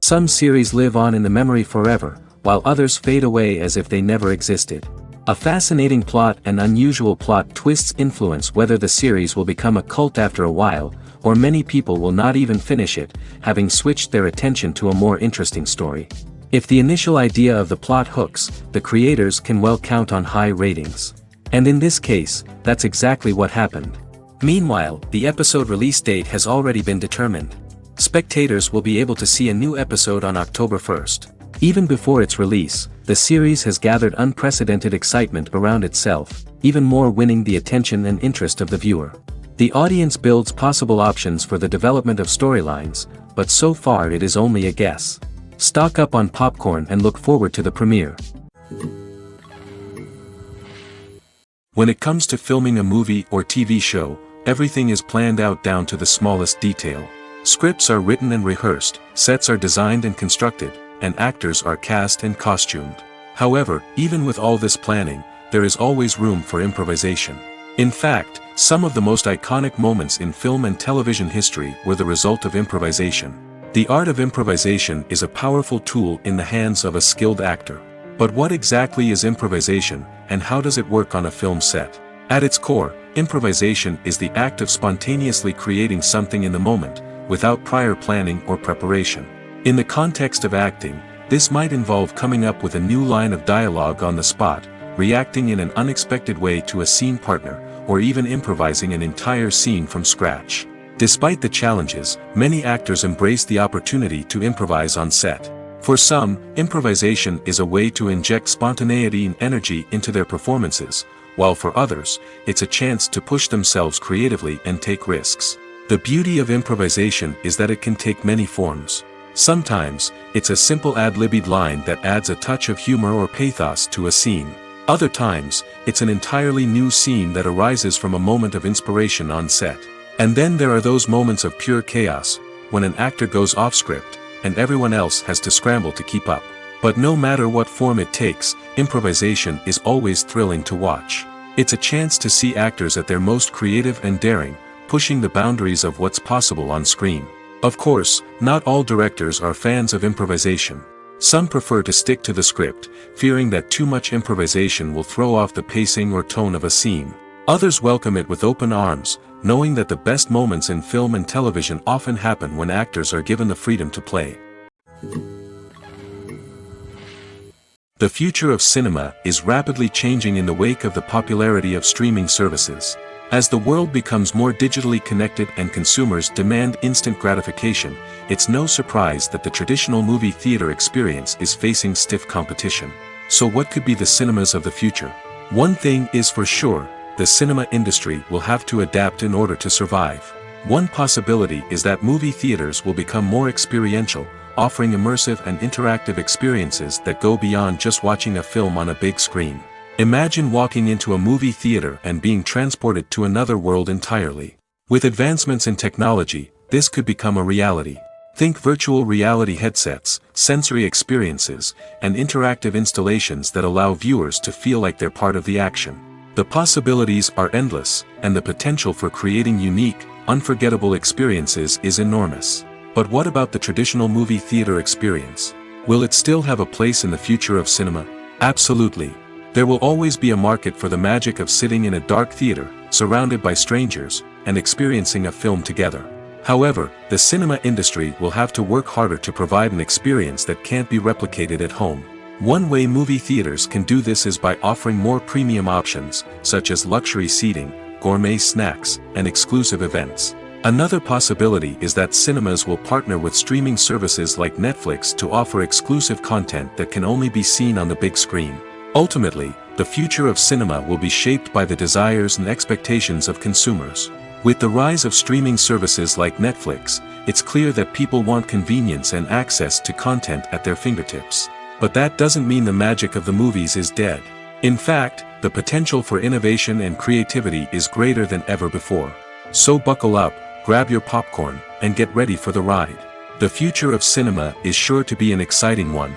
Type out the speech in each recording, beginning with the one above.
Some series live on in the memory forever, while others fade away as if they never existed. A fascinating plot and unusual plot twists influence whether the series will become a cult after a while, or many people will not even finish it, having switched their attention to a more interesting story. If the initial idea of the plot hooks, the creators can well count on high ratings. And in this case, that's exactly what happened. Meanwhile, the episode release date has already been determined. Spectators will be able to see a new episode on October 1st. Even before its release, the series has gathered unprecedented excitement around itself, even more winning the attention and interest of the viewer. The audience builds possible options for the development of storylines, but so far it is only a guess. Stock up on popcorn and look forward to the premiere. When it comes to filming a movie or TV show, everything is planned out down to the smallest detail. Scripts are written and rehearsed, sets are designed and constructed, and actors are cast and costumed. However, even with all this planning, there is always room for improvisation. In fact, some of the most iconic moments in film and television history were the result of improvisation. The art of improvisation is a powerful tool in the hands of a skilled actor. But what exactly is improvisation, and how does it work on a film set? At its core, improvisation is the act of spontaneously creating something in the moment, without prior planning or preparation. In the context of acting, this might involve coming up with a new line of dialogue on the spot, reacting in an unexpected way to a scene partner, or even improvising an entire scene from scratch. Despite the challenges, many actors embrace the opportunity to improvise on set. For some, improvisation is a way to inject spontaneity and energy into their performances, while for others, it's a chance to push themselves creatively and take risks. The beauty of improvisation is that it can take many forms. Sometimes, it's a simple ad-libbed line that adds a touch of humor or pathos to a scene. Other times, it's an entirely new scene that arises from a moment of inspiration on set. And then there are those moments of pure chaos, when an actor goes off script, and everyone else has to scramble to keep up. But no matter what form it takes, improvisation is always thrilling to watch. It's a chance to see actors at their most creative and daring, pushing the boundaries of what's possible on screen. Of course, not all directors are fans of improvisation. Some prefer to stick to the script, fearing that too much improvisation will throw off the pacing or tone of a scene. Others welcome it with open arms, knowing that the best moments in film and television often happen when actors are given the freedom to play. The future of cinema is rapidly changing in the wake of the popularity of streaming services. As the world becomes more digitally connected and consumers demand instant gratification, it's no surprise that the traditional movie theater experience is facing stiff competition. So what could be the cinemas of the future? One thing is for sure, the cinema industry will have to adapt in order to survive. One possibility is that movie theaters will become more experiential, offering immersive and interactive experiences that go beyond just watching a film on a big screen. Imagine walking into a movie theater and being transported to another world entirely. With advancements in technology, this could become a reality. Think virtual reality headsets, sensory experiences, and interactive installations that allow viewers to feel like they're part of the action. The possibilities are endless, and the potential for creating unique, unforgettable experiences is enormous. But what about the traditional movie theater experience? Will it still have a place in the future of cinema? Absolutely. There will always be a market for the magic of sitting in a dark theater, surrounded by strangers, and experiencing a film together. However, the cinema industry will have to work harder to provide an experience that can't be replicated at home. One way movie theaters can do this is by offering more premium options, such as luxury seating, gourmet snacks, and exclusive events. Another possibility is that cinemas will partner with streaming services like Netflix to offer exclusive content that can only be seen on the big screen. Ultimately, the future of cinema will be shaped by the desires and expectations of consumers. With the rise of streaming services like Netflix, it's clear that people want convenience and access to content at their fingertips. But that doesn't mean the magic of the movies is dead. In fact, the potential for innovation and creativity is greater than ever before. So buckle up, grab your popcorn, and get ready for the ride. The future of cinema is sure to be an exciting one.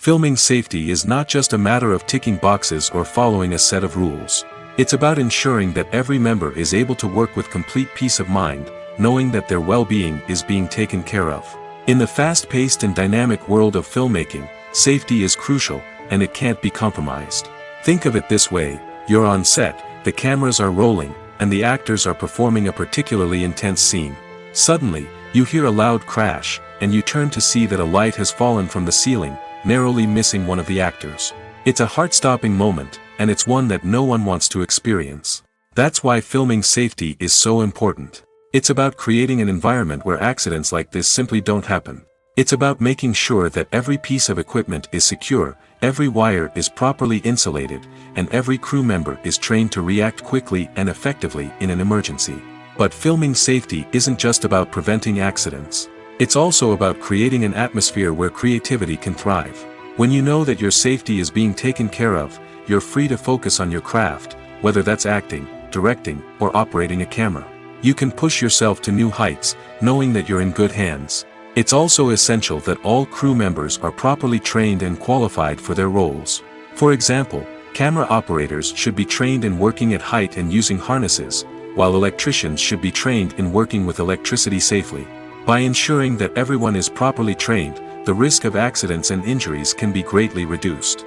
Filming safety is not just a matter of ticking boxes or following a set of rules. It's about ensuring that every member is able to work with complete peace of mind, knowing that their well-being is being taken care of. In the fast-paced and dynamic world of filmmaking, safety is crucial, and it can't be compromised. Think of it this way: you're on set, the cameras are rolling, and the actors are performing a particularly intense scene. Suddenly, you hear a loud crash, and you turn to see that a light has fallen from the ceiling, narrowly missing one of the actors. It's a heart-stopping moment, and it's one that no one wants to experience. That's why filming safety is so important. It's about creating an environment where accidents like this simply don't happen. It's about making sure that every piece of equipment is secure, every wire is properly insulated, and every crew member is trained to react quickly and effectively in an emergency. But filming safety isn't just about preventing accidents. It's also about creating an atmosphere where creativity can thrive. When you know that your safety is being taken care of, you're free to focus on your craft, whether that's acting, directing, or operating a camera. You can push yourself to new heights, knowing that you're in good hands. It's also essential that all crew members are properly trained and qualified for their roles. For example, camera operators should be trained in working at height and using harnesses, while electricians should be trained in working with electricity safely. By ensuring that everyone is properly trained, the risk of accidents and injuries can be greatly reduced.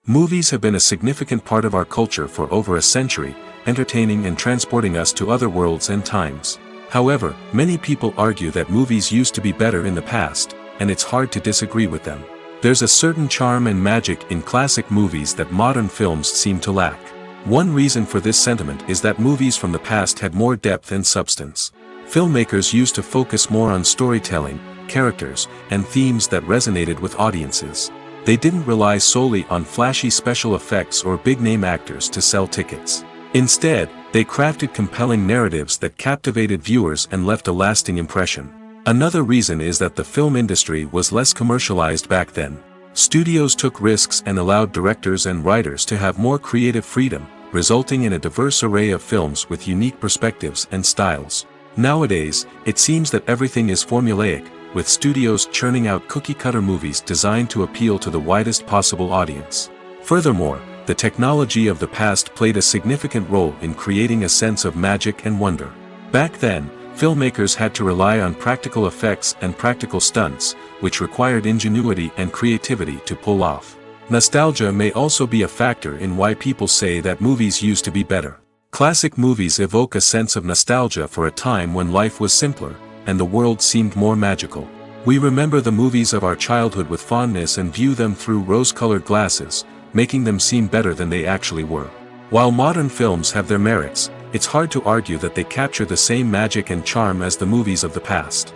Movies have been a significant part of our culture for over a century, entertaining and transporting us to other worlds and times. However, many people argue that movies used to be better in the past, and it's hard to disagree with them. There's a certain charm and magic in classic movies that modern films seem to lack. One reason for this sentiment is that movies from the past had more depth and substance. Filmmakers used to focus more on storytelling, characters, and themes that resonated with audiences. They didn't rely solely on flashy special effects or big-name actors to sell tickets. Instead, they crafted compelling narratives that captivated viewers and left a lasting impression. Another reason is that the film industry was less commercialized back then. Studios took risks and allowed directors and writers to have more creative freedom, resulting in a diverse array of films with unique perspectives and styles. Nowadays, it seems that everything is formulaic, with studios churning out cookie-cutter movies designed to appeal to the widest possible audience. Furthermore, the technology of the past played a significant role in creating a sense of magic and wonder. Back then, filmmakers had to rely on practical effects and practical stunts, which required ingenuity and creativity to pull off. Nostalgia may also be a factor in why people say that movies used to be better. Classic movies evoke a sense of nostalgia for a time when life was simpler, and the world seemed more magical. We remember the movies of our childhood with fondness and view them through rose-colored glasses, making them seem better than they actually were. While modern films have their merits, it's hard to argue that they capture the same magic and charm as the movies of the past.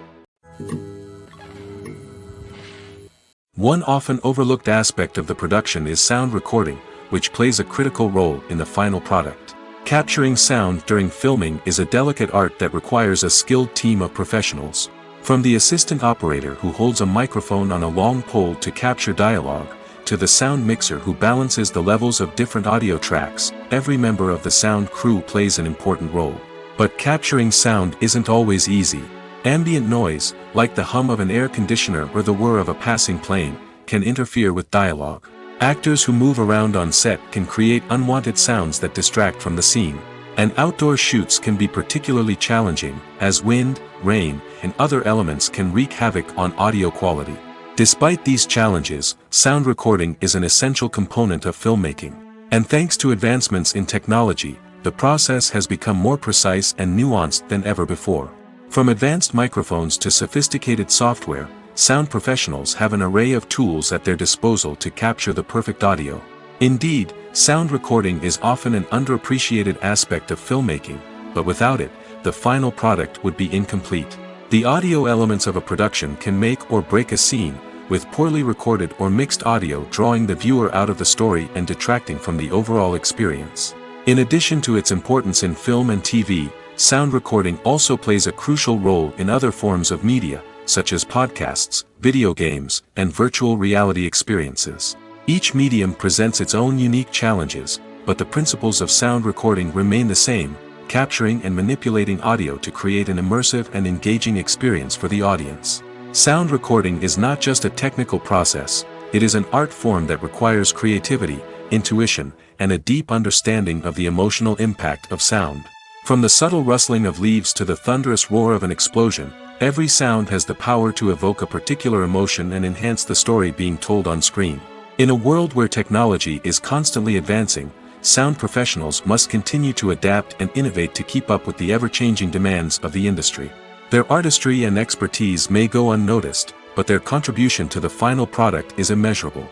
One often overlooked aspect of the production is sound recording, which plays a critical role in the final product. Capturing sound during filming is a delicate art that requires a skilled team of professionals. From the assistant operator who holds a microphone on a long pole to capture dialogue, to the sound mixer who balances the levels of different audio tracks, every member of the sound crew plays an important role. But capturing sound isn't always easy. Ambient noise, like the hum of an air conditioner or the whir of a passing plane, can interfere with dialogue. Actors who move around on set can create unwanted sounds that distract from the scene. And outdoor shoots can be particularly challenging, as wind, rain, and other elements can wreak havoc on audio quality. Despite these challenges, sound recording is an essential component of filmmaking. And thanks to advancements in technology, the process has become more precise and nuanced than ever before. From advanced microphones to sophisticated software, sound professionals have an array of tools at their disposal to capture the perfect audio. Indeed, sound recording is often an underappreciated aspect of filmmaking, but without it, the final product would be incomplete. The audio elements of a production can make or break a scene, with poorly recorded or mixed audio drawing the viewer out of the story and detracting from the overall experience. In addition to its importance in film and TV, sound recording also plays a crucial role in other forms of media, such as podcasts, video games, and virtual reality experiences. Each medium presents its own unique challenges, but the principles of sound recording remain the same, capturing and manipulating audio to create an immersive and engaging experience for the audience. Sound recording is not just a technical process, it is an art form that requires creativity, intuition, and a deep understanding of the emotional impact of sound. From the subtle rustling of leaves to the thunderous roar of an explosion, every sound has the power to evoke a particular emotion and enhance the story being told on screen. In a world where technology is constantly advancing, sound professionals must continue to adapt and innovate to keep up with the ever-changing demands of the industry. Their artistry and expertise may go unnoticed, but their contribution to the final product is immeasurable.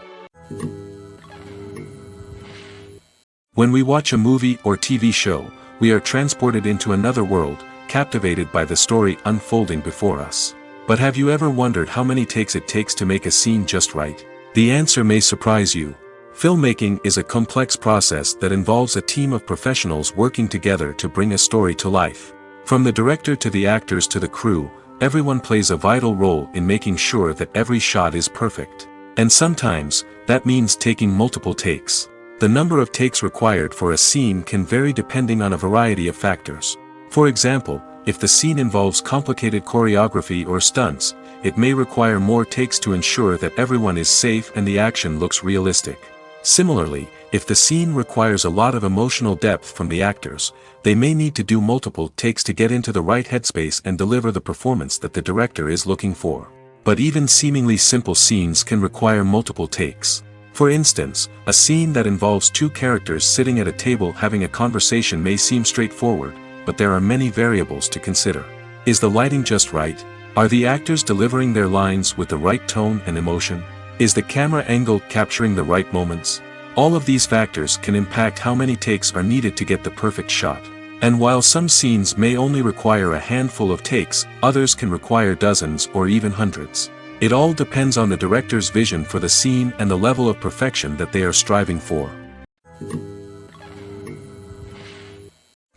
When we watch a movie or TV show, we are transported into another world, captivated by the story unfolding before us. But have you ever wondered how many takes it takes to make a scene just right? The answer may surprise you. Filmmaking is a complex process that involves a team of professionals working together to bring a story to life. From the director to the actors to the crew, everyone plays a vital role in making sure that every shot is perfect. And sometimes, that means taking multiple takes. The number of takes required for a scene can vary depending on a variety of factors. For example, if the scene involves complicated choreography or stunts, it may require more takes to ensure that everyone is safe and the action looks realistic. Similarly, if the scene requires a lot of emotional depth from the actors, they may need to do multiple takes to get into the right headspace and deliver the performance that the director is looking for. But even seemingly simple scenes can require multiple takes. For instance, a scene that involves two characters sitting at a table having a conversation may seem straightforward, but there are many variables to consider. Is the lighting just right? Are the actors delivering their lines with the right tone and emotion? Is the camera angle capturing the right moments? All of these factors can impact how many takes are needed to get the perfect shot. And while some scenes may only require a handful of takes, others can require dozens or even hundreds. It all depends on the director's vision for the scene and the level of perfection that they are striving for.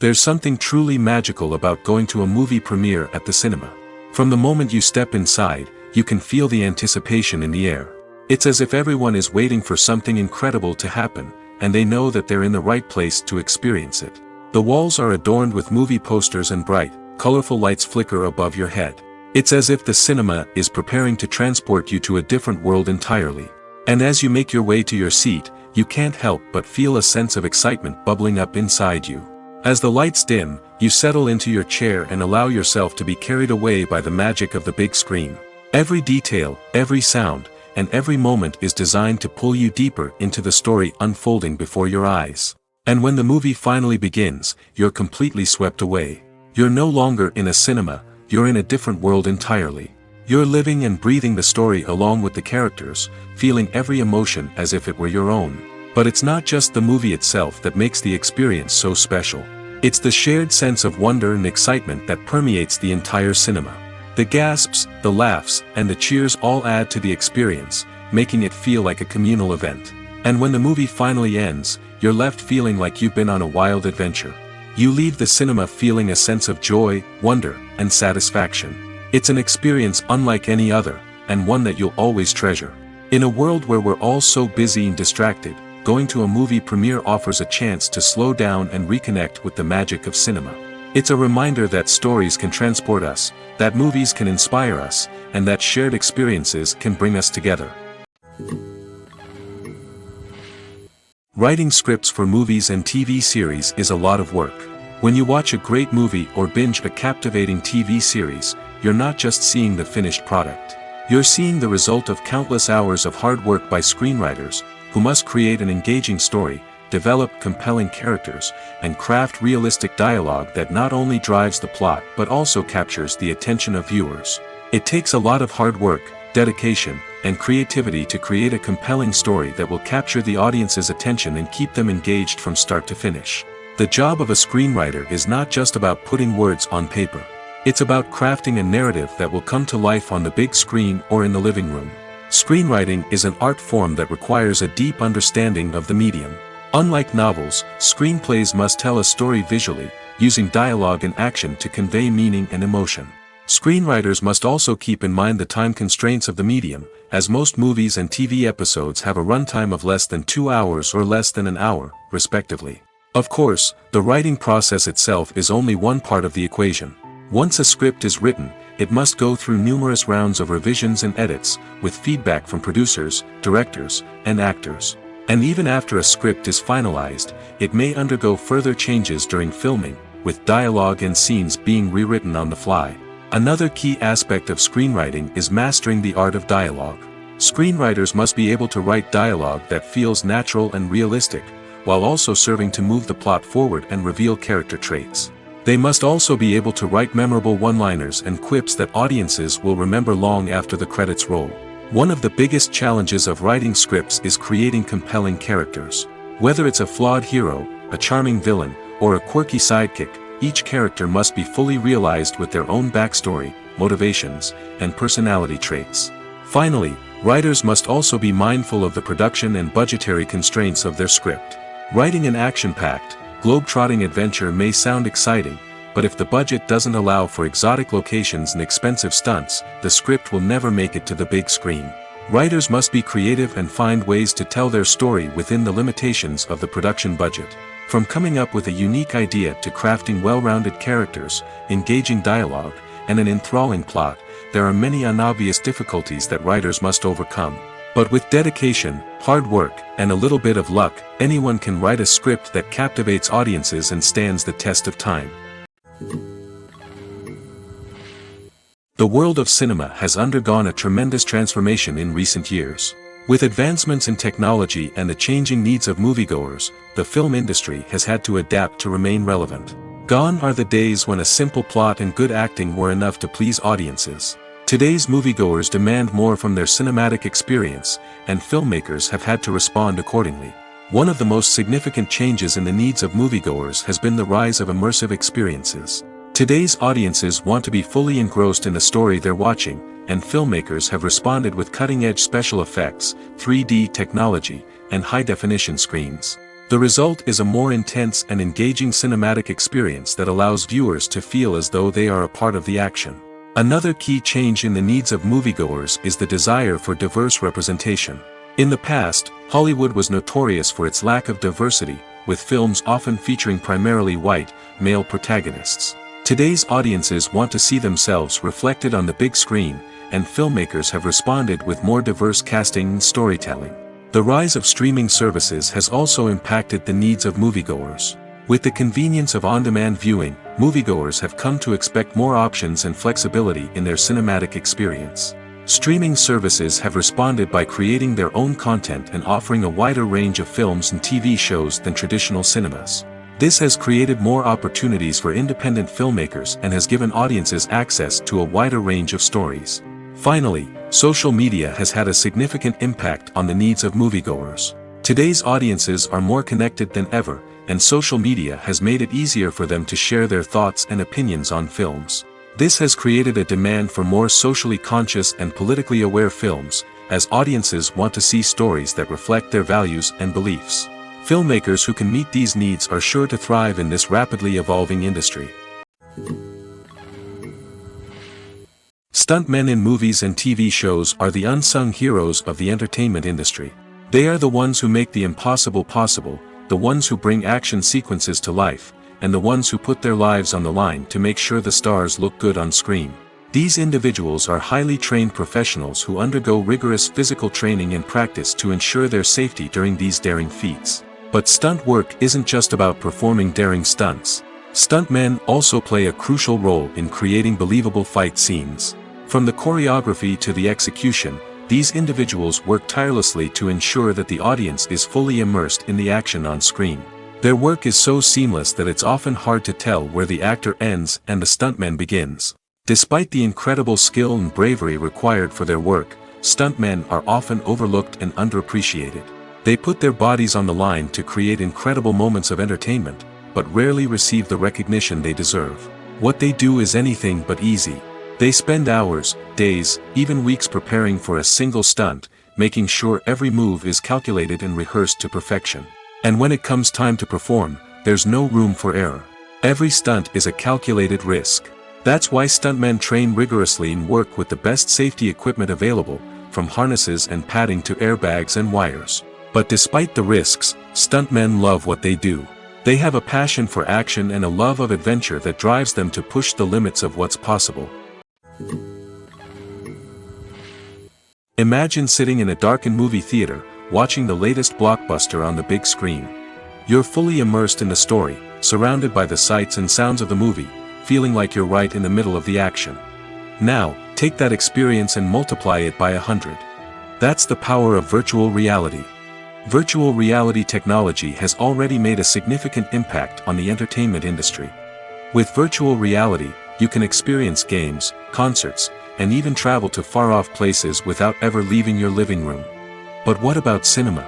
There's something truly magical about going to a movie premiere at the cinema. From the moment you step inside, you can feel the anticipation in the air. It's as if everyone is waiting for something incredible to happen, and they know that they're in the right place to experience it. The walls are adorned with movie posters and bright, colorful lights flicker above your head. It's as if the cinema is preparing to transport you to a different world entirely. And as you make your way to your seat, you can't help but feel a sense of excitement bubbling up inside you. As the lights dim, you settle into your chair and allow yourself to be carried away by the magic of the big screen. Every detail, every sound, and every moment is designed to pull you deeper into the story unfolding before your eyes. And when the movie finally begins, you're completely swept away. You're no longer in a cinema, you're in a different world entirely. You're living and breathing the story along with the characters, feeling every emotion as if it were your own. But it's not just the movie itself that makes the experience so special. It's the shared sense of wonder and excitement that permeates the entire cinema. The gasps, the laughs, and the cheers all add to the experience, making it feel like a communal event. And when the movie finally ends, you're left feeling like you've been on a wild adventure. You leave the cinema feeling a sense of joy, wonder, and satisfaction. It's an experience unlike any other, and one that you'll always treasure. In a world where we're all so busy and distracted, going to a movie premiere offers a chance to slow down and reconnect with the magic of cinema. It's a reminder that stories can transport us, that movies can inspire us, and that shared experiences can bring us together. Writing scripts for movies and TV series is a lot of work. When you watch a great movie or binge a captivating TV series, you're not just seeing the finished product. You're seeing the result of countless hours of hard work by screenwriters, who must create an engaging story, develop compelling characters, and craft realistic dialogue that not only drives the plot but also captures the attention of viewers. It takes a lot of hard work, dedication, and creativity to create a compelling story that will capture the audience's attention and keep them engaged from start to finish. The job of a screenwriter is not just about putting words on paper. It's about crafting a narrative that will come to life on the big screen or in the living room. Screenwriting is an art form that requires a deep understanding of the medium. Unlike novels, screenplays must tell a story visually, using dialogue and action to convey meaning and emotion. Screenwriters must also keep in mind the time constraints of the medium, as most movies and TV episodes have a runtime of less than 2 hours or less than an hour, respectively. Of course, the writing process itself is only one part of the equation. Once a script is written, it must go through numerous rounds of revisions and edits, with feedback from producers, directors, and actors. And even after a script is finalized, it may undergo further changes during filming, with dialogue and scenes being rewritten on the fly. Another key aspect of screenwriting is mastering the art of dialogue. Screenwriters must be able to write dialogue that feels natural and realistic, while also serving to move the plot forward and reveal character traits. They must also be able to write memorable one-liners and quips that audiences will remember long after the credits roll. One of the biggest challenges of writing scripts is creating compelling characters. Whether it's a flawed hero, a charming villain, or a quirky sidekick, each character must be fully realized with their own backstory, motivations, and personality traits. Finally, writers must also be mindful of the production and budgetary constraints of their script. Writing an action-packed, globe-trotting adventure may sound exciting, but if the budget doesn't allow for exotic locations and expensive stunts, the script will never make it to the big screen. Writers must be creative and find ways to tell their story within the limitations of the production budget. From coming up with a unique idea to crafting well-rounded characters, engaging dialogue, and an enthralling plot, there are many unobvious difficulties that writers must overcome. But with dedication, hard work, and a little bit of luck, anyone can write a script that captivates audiences and stands the test of time. The world of cinema has undergone a tremendous transformation in recent years. With advancements in technology and the changing needs of moviegoers, the film industry has had to adapt to remain relevant. Gone are the days when a simple plot and good acting were enough to please audiences. Today's moviegoers demand more from their cinematic experience, and filmmakers have had to respond accordingly. One of the most significant changes in the needs of moviegoers has been the rise of immersive experiences. Today's audiences want to be fully engrossed in the story they're watching, and filmmakers have responded with cutting-edge special effects, 3D technology, and high-definition screens. The result is a more intense and engaging cinematic experience that allows viewers to feel as though they are a part of the action. Another key change in the needs of moviegoers is the desire for diverse representation. In the past, Hollywood was notorious for its lack of diversity, with films often featuring primarily white, male protagonists. Today's audiences want to see themselves reflected on the big screen, and filmmakers have responded with more diverse casting and storytelling. The rise of streaming services has also impacted the needs of moviegoers. With the convenience of on-demand viewing, moviegoers have come to expect more options and flexibility in their cinematic experience. Streaming services have responded by creating their own content and offering a wider range of films and TV shows than traditional cinemas. This has created more opportunities for independent filmmakers and has given audiences access to a wider range of stories. Finally, social media has had a significant impact on the needs of moviegoers. Today's audiences are more connected than ever, and social media has made it easier for them to share their thoughts and opinions on films. This has created a demand for more socially conscious and politically aware films, as audiences want to see stories that reflect their values and beliefs. Filmmakers who can meet these needs are sure to thrive in this rapidly evolving industry. Stuntmen in movies and TV shows are the unsung heroes of the entertainment industry. They are the ones who make the impossible possible, the ones who bring action sequences to life, and the ones who put their lives on the line to make sure the stars look good on screen. These individuals are highly trained professionals who undergo rigorous physical training and practice to ensure their safety during these daring feats. But stunt work isn't just about performing daring stunts. Stuntmen also play a crucial role in creating believable fight scenes. From the choreography to the execution, these individuals work tirelessly to ensure that the audience is fully immersed in the action on screen. Their work is so seamless that it's often hard to tell where the actor ends and the stuntman begins. Despite the incredible skill and bravery required for their work, stuntmen are often overlooked and underappreciated. They put their bodies on the line to create incredible moments of entertainment, but rarely receive the recognition they deserve. What they do is anything but easy. They spend hours, days, even weeks preparing for a single stunt, making sure every move is calculated and rehearsed to perfection. And when it comes time to perform, there's no room for error. Every stunt is a calculated risk. That's why stuntmen train rigorously and work with the best safety equipment available, from harnesses and padding to airbags and wires. But despite the risks, stuntmen love what they do. They have a passion for action and a love of adventure that drives them to push the limits of what's possible. Imagine sitting in a darkened movie theater, watching the latest blockbuster on the big screen. You're fully immersed in the story, surrounded by the sights and sounds of the movie, feeling like you're right in the middle of the action. Now, take that experience and multiply it by 100. That's the power of virtual reality. Virtual reality technology has already made a significant impact on the entertainment industry. With virtual reality, you can experience games, concerts, and even travel to far-off places without ever leaving your living room. But what about cinema?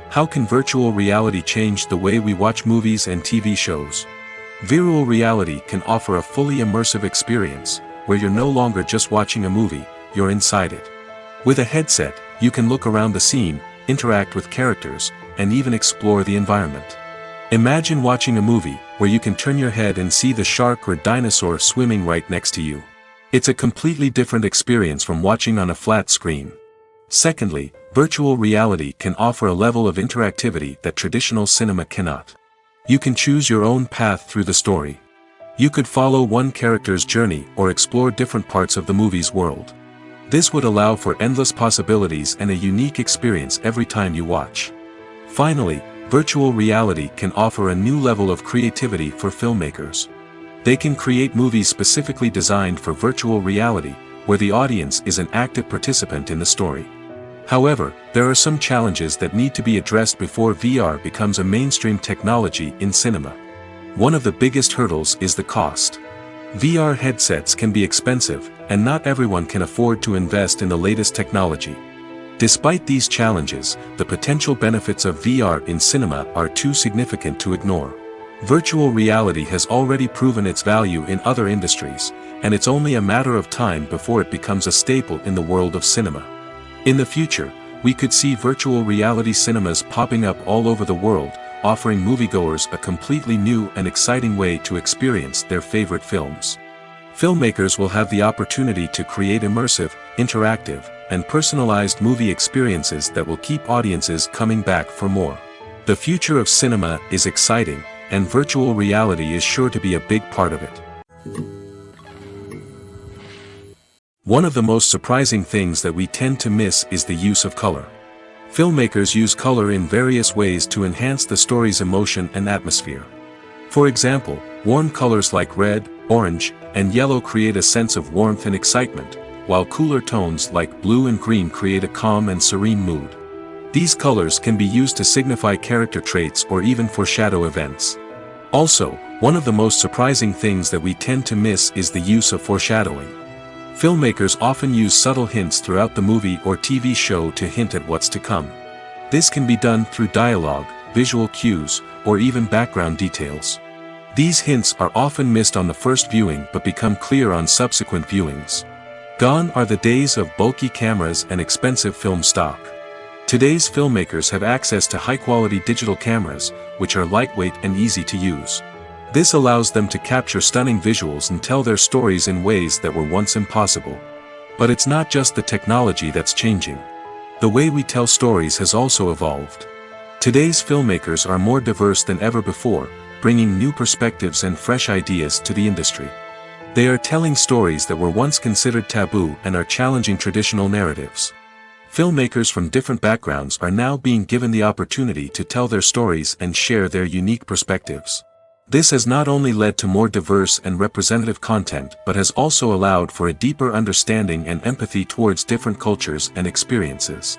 How can virtual reality change the way we watch movies and TV shows? Virtual reality can offer a fully immersive experience, where you're no longer just watching a movie, you're inside it. With a headset, you can look around the scene, interact with characters, and even explore the environment. Imagine watching a movie where you can turn your head and see the shark or dinosaur swimming right next to you. It's a completely different experience from watching on a flat screen. Secondly, virtual reality can offer a level of interactivity that traditional cinema cannot. You can choose your own path through the story. You could follow one character's journey or explore different parts of the movie's world. This would allow for endless possibilities and a unique experience every time you watch. Finally, virtual reality can offer a new level of creativity for filmmakers. They can create movies specifically designed for virtual reality, where the audience is an active participant in the story. However, there are some challenges that need to be addressed before VR becomes a mainstream technology in cinema. One of the biggest hurdles is the cost. VR headsets can be expensive, and not everyone can afford to invest in the latest technology. Despite these challenges, the potential benefits of VR in cinema are too significant to ignore. Virtual reality has already proven its value in other industries, and it's only a matter of time before it becomes a staple in the world of cinema. In the future, we could see virtual reality cinemas popping up all over the world, offering moviegoers a completely new and exciting way to experience their favorite films. Filmmakers will have the opportunity to create immersive, interactive, and personalized movie experiences that will keep audiences coming back for more. The future of cinema is exciting, and virtual reality is sure to be a big part of it. One of the most surprising things that we tend to miss is the use of color. Filmmakers use color in various ways to enhance the story's emotion and atmosphere. For example, warm colors like red, orange, and yellow create a sense of warmth and excitement, while cooler tones like blue and green create a calm and serene mood. These colors can be used to signify character traits or even foreshadow events. Also, one of the most surprising things that we tend to miss is the use of foreshadowing. Filmmakers often use subtle hints throughout the movie or TV show to hint at what's to come. This can be done through dialogue, visual cues, or even background details. These hints are often missed on the first viewing but become clear on subsequent viewings. Gone are the days of bulky cameras and expensive film stock. Today's filmmakers have access to high-quality digital cameras, which are lightweight and easy to use. This allows them to capture stunning visuals and tell their stories in ways that were once impossible. But it's not just the technology that's changing. The way we tell stories has also evolved. Today's filmmakers are more diverse than ever before, bringing new perspectives and fresh ideas to the industry. They are telling stories that were once considered taboo and are challenging traditional narratives. Filmmakers from different backgrounds are now being given the opportunity to tell their stories and share their unique perspectives. This has not only led to more diverse and representative content but has also allowed for a deeper understanding and empathy towards different cultures and experiences.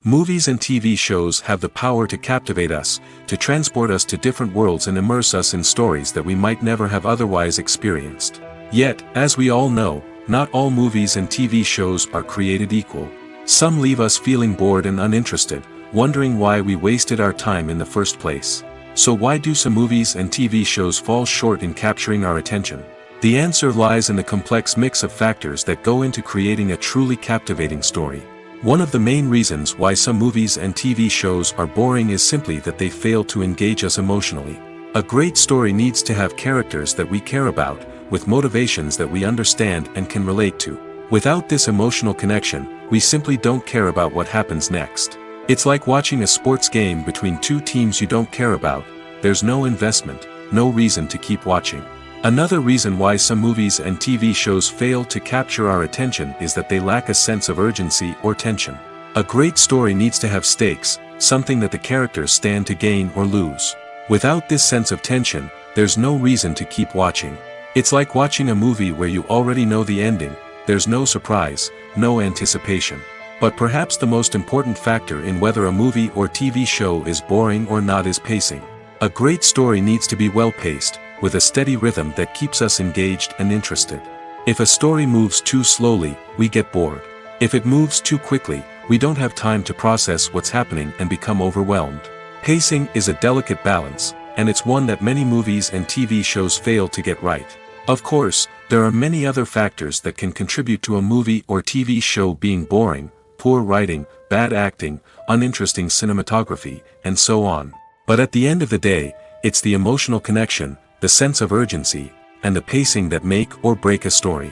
Movies and TV shows have the power to captivate us, to transport us to different worlds and immerse us in stories that we might never have otherwise experienced. Yet, as we all know, not all movies and TV shows are created equal. Some leave us feeling bored and uninterested, wondering why we wasted our time in the first place. So why do some movies and TV shows fall short in capturing our attention? The answer lies in the complex mix of factors that go into creating a truly captivating story. One of the main reasons why some movies and TV shows are boring is simply that they fail to engage us emotionally. A great story needs to have characters that we care about, with motivations that we understand and can relate to. Without this emotional connection, we simply don't care about what happens next. It's like watching a sports game between two teams you don't care about. There's no investment, no reason to keep watching. Another reason why some movies and TV shows fail to capture our attention is that they lack a sense of urgency or tension. A great story needs to have stakes, something that the characters stand to gain or lose. Without this sense of tension, there's no reason to keep watching. It's like watching a movie where you already know the ending, there's no surprise, no anticipation. But perhaps the most important factor in whether a movie or TV show is boring or not is pacing. A great story needs to be well-paced, with a steady rhythm that keeps us engaged and interested. If a story moves too slowly, we get bored. If it moves too quickly, we don't have time to process what's happening and become overwhelmed. Pacing is a delicate balance, and it's one that many movies and TV shows fail to get right. Of course, there are many other factors that can contribute to a movie or TV show being boring: poor writing, bad acting, uninteresting cinematography, and so on. But at the end of the day, it's the emotional connection, the sense of urgency, and the pacing that make or break a story.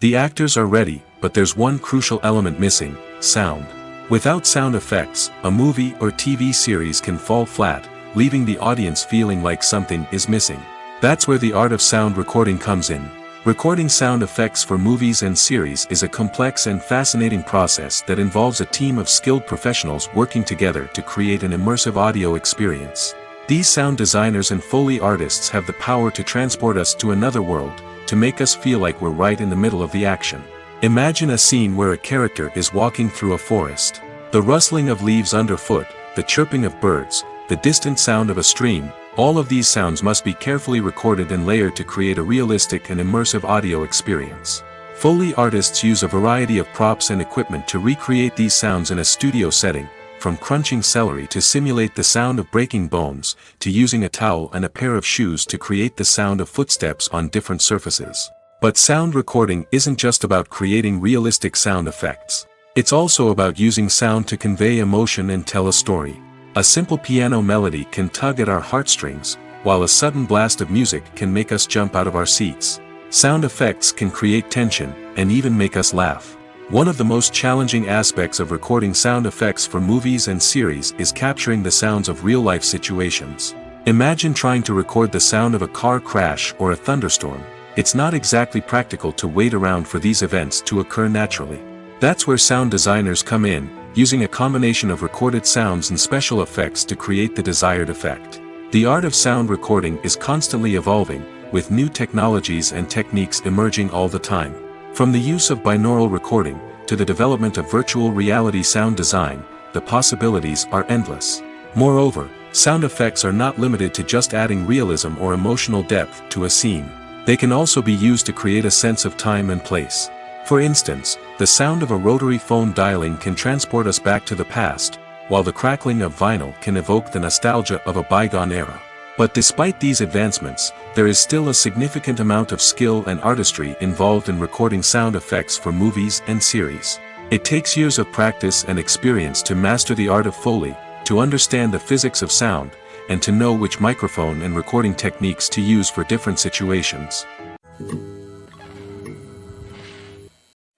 The actors are ready, but there's one crucial element missing: sound. Without sound effects, a movie or TV series can fall flat, leaving the audience feeling like something is missing. That's where the art of sound recording comes in. Recording sound effects for movies and series is a complex and fascinating process that involves a team of skilled professionals working together to create an immersive audio experience. These sound designers and Foley artists have the power to transport us to another world, to make us feel like we're right in the middle of the action. Imagine a scene where a character is walking through a forest. The rustling of leaves underfoot, the chirping of birds, the distant sound of a stream, all of these sounds must be carefully recorded and layered to create a realistic and immersive audio experience. Foley artists use a variety of props and equipment to recreate these sounds in a studio setting, from crunching celery to simulate the sound of breaking bones, to using a towel and a pair of shoes to create the sound of footsteps on different surfaces. But sound recording isn't just about creating realistic sound effects. It's also about using sound to convey emotion and tell a story. A simple piano melody can tug at our heartstrings, while a sudden blast of music can make us jump out of our seats. Sound effects can create tension, and even make us laugh. One of the most challenging aspects of recording sound effects for movies and series is capturing the sounds of real-life situations. Imagine trying to record the sound of a car crash or a thunderstorm. It's not exactly practical to wait around for these events to occur naturally. That's where sound designers come in, using a combination of recorded sounds and special effects to create the desired effect. The art of sound recording is constantly evolving, with new technologies and techniques emerging all the time. From the use of binaural recording, to the development of virtual reality sound design, the possibilities are endless. Moreover, sound effects are not limited to just adding realism or emotional depth to a scene. They can also be used to create a sense of time and place. For instance, the sound of a rotary phone dialing can transport us back to the past, while the crackling of vinyl can evoke the nostalgia of a bygone era. But despite these advancements, there is still a significant amount of skill and artistry involved in recording sound effects for movies and series. It takes years of practice and experience to master the art of Foley, to understand the physics of sound, and to know which microphone and recording techniques to use for different situations.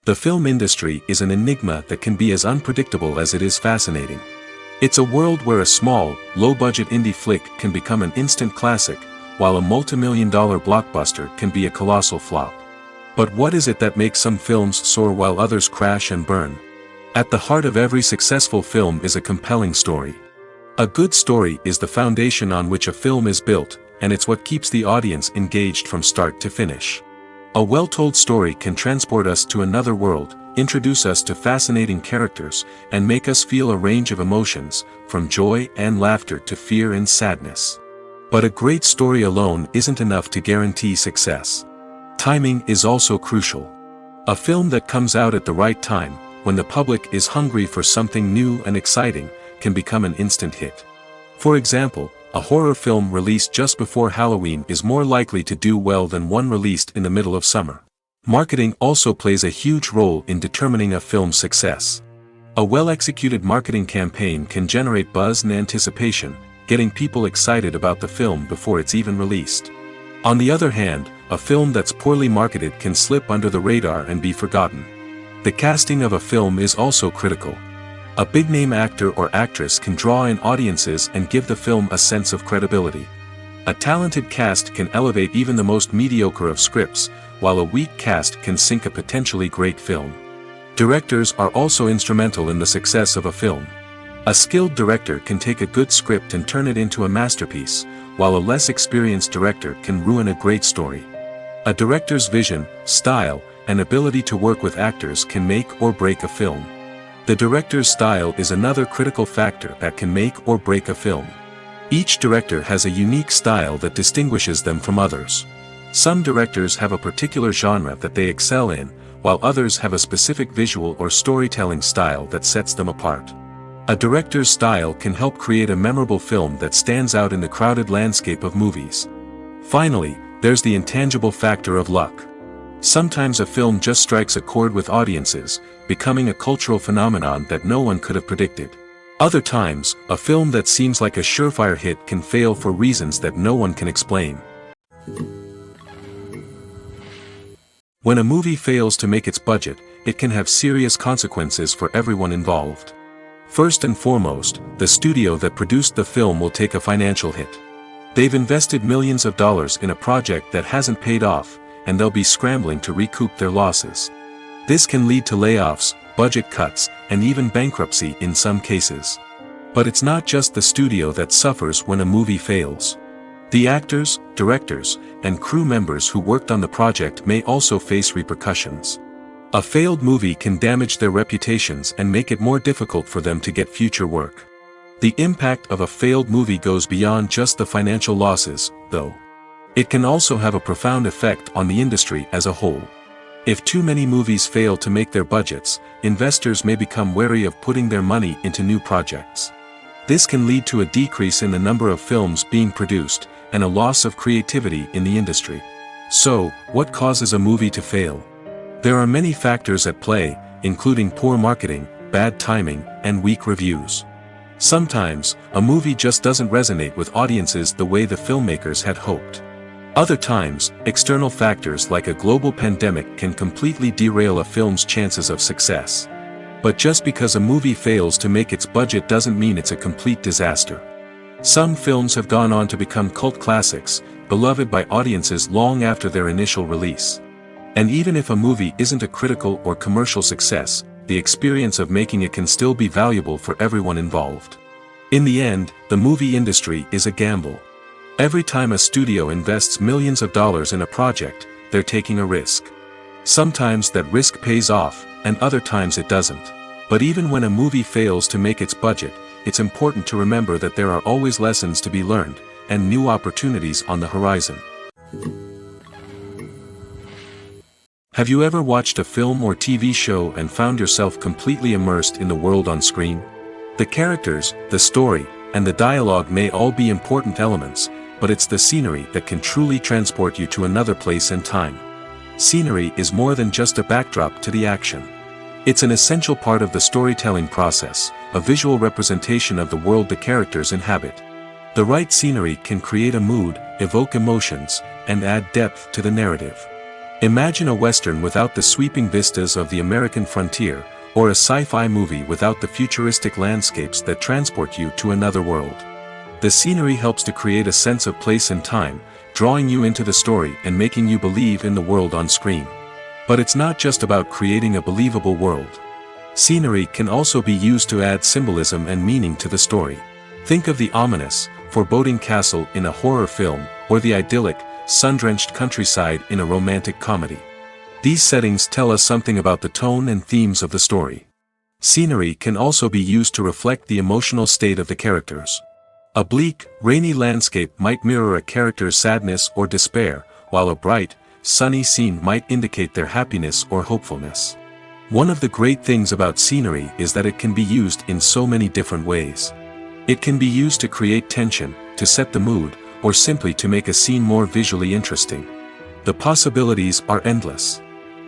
The film industry is an enigma that can be as unpredictable as it is fascinating. It's a world where a small, low-budget indie flick can become an instant classic, while a multi-million-dollar blockbuster can be a colossal flop. But what is it that makes some films soar while others crash and burn? At the heart of every successful film is a compelling story. A good story is the foundation on which a film is built, and it's what keeps the audience engaged from start to finish. A well-told story can transport us to another world, introduce us to fascinating characters, and make us feel a range of emotions, from joy and laughter to fear and sadness. But a great story alone isn't enough to guarantee success. Timing is also crucial. A film that comes out at the right time, when the public is hungry for something new and exciting, can become an instant hit. For example, a horror film released just before Halloween is more likely to do well than one released in the middle of summer. Marketing also plays a huge role in determining a film's success. A well-executed marketing campaign can generate buzz and anticipation, getting people excited about the film before it's even released. On the other hand, a film that's poorly marketed can slip under the radar and be forgotten. The casting of a film is also critical. A big-name actor or actress can draw in audiences and give the film a sense of credibility. A talented cast can elevate even the most mediocre of scripts, while a weak cast can sink a potentially great film. Directors are also instrumental in the success of a film. A skilled director can take a good script and turn it into a masterpiece, while a less experienced director can ruin a great story. A director's vision, style, and ability to work with actors can make or break a film. The director's style is another critical factor that can make or break a film. Each director has a unique style that distinguishes them from others. Some directors have a particular genre that they excel in, while others have a specific visual or storytelling style that sets them apart. A director's style can help create a memorable film that stands out in the crowded landscape of movies. Finally, there's the intangible factor of luck. Sometimes a film just strikes a chord with audiences, becoming a cultural phenomenon that no one could have predicted. Other times, a film that seems like a surefire hit can fail for reasons that no one can explain. When a movie fails to make its budget, it can have serious consequences for everyone involved. First and foremost, the studio that produced the film will take a financial hit. They've invested millions of dollars in a project that hasn't paid off, and they'll be scrambling to recoup their losses. This can lead to layoffs, budget cuts, and even bankruptcy in some cases. But it's not just the studio that suffers when a movie fails. The actors, directors, and crew members who worked on the project may also face repercussions. A failed movie can damage their reputations and make it more difficult for them to get future work. The impact of a failed movie goes beyond just the financial losses, though. It can also have a profound effect on the industry as a whole. If too many movies fail to make their budgets, investors may become wary of putting their money into new projects. This can lead to a decrease in the number of films being produced, and a loss of creativity in the industry. So, what causes a movie to fail? There are many factors at play, including poor marketing, bad timing, and weak reviews. Sometimes, a movie just doesn't resonate with audiences the way the filmmakers had hoped. Other times, external factors like a global pandemic can completely derail a film's chances of success. But just because a movie fails to make its budget doesn't mean it's a complete disaster. Some films have gone on to become cult classics, beloved by audiences long after their initial release. And even if a movie isn't a critical or commercial success, the experience of making it can still be valuable for everyone involved. In the end, the movie industry is a gamble. Every time a studio invests millions of dollars in a project, they're taking a risk. Sometimes that risk pays off, and other times it doesn't. But even when a movie fails to make its budget, it's important to remember that there are always lessons to be learned, and new opportunities on the horizon. Have you ever watched a film or TV show and found yourself completely immersed in the world on screen? The characters, the story, and the dialogue may all be important elements, but it's the scenery that can truly transport you to another place and time. Scenery is more than just a backdrop to the action. It's an essential part of the storytelling process, a visual representation of the world the characters inhabit. The right scenery can create a mood, evoke emotions, and add depth to the narrative. Imagine a Western without the sweeping vistas of the American frontier, or a sci-fi movie without the futuristic landscapes that transport you to another world. The scenery helps to create a sense of place and time, drawing you into the story and making you believe in the world on screen. But it's not just about creating a believable world. Scenery can also be used to add symbolism and meaning to the story. Think of the ominous, foreboding castle in a horror film, or the idyllic, sun-drenched countryside in a romantic comedy. These settings tell us something about the tone and themes of the story. Scenery can also be used to reflect the emotional state of the characters. A bleak, rainy landscape might mirror a character's sadness or despair, while a bright, sunny scene might indicate their happiness or hopefulness. One of the great things about scenery is that it can be used in so many different ways. It can be used to create tension, to set the mood, or simply to make a scene more visually interesting. The possibilities are endless.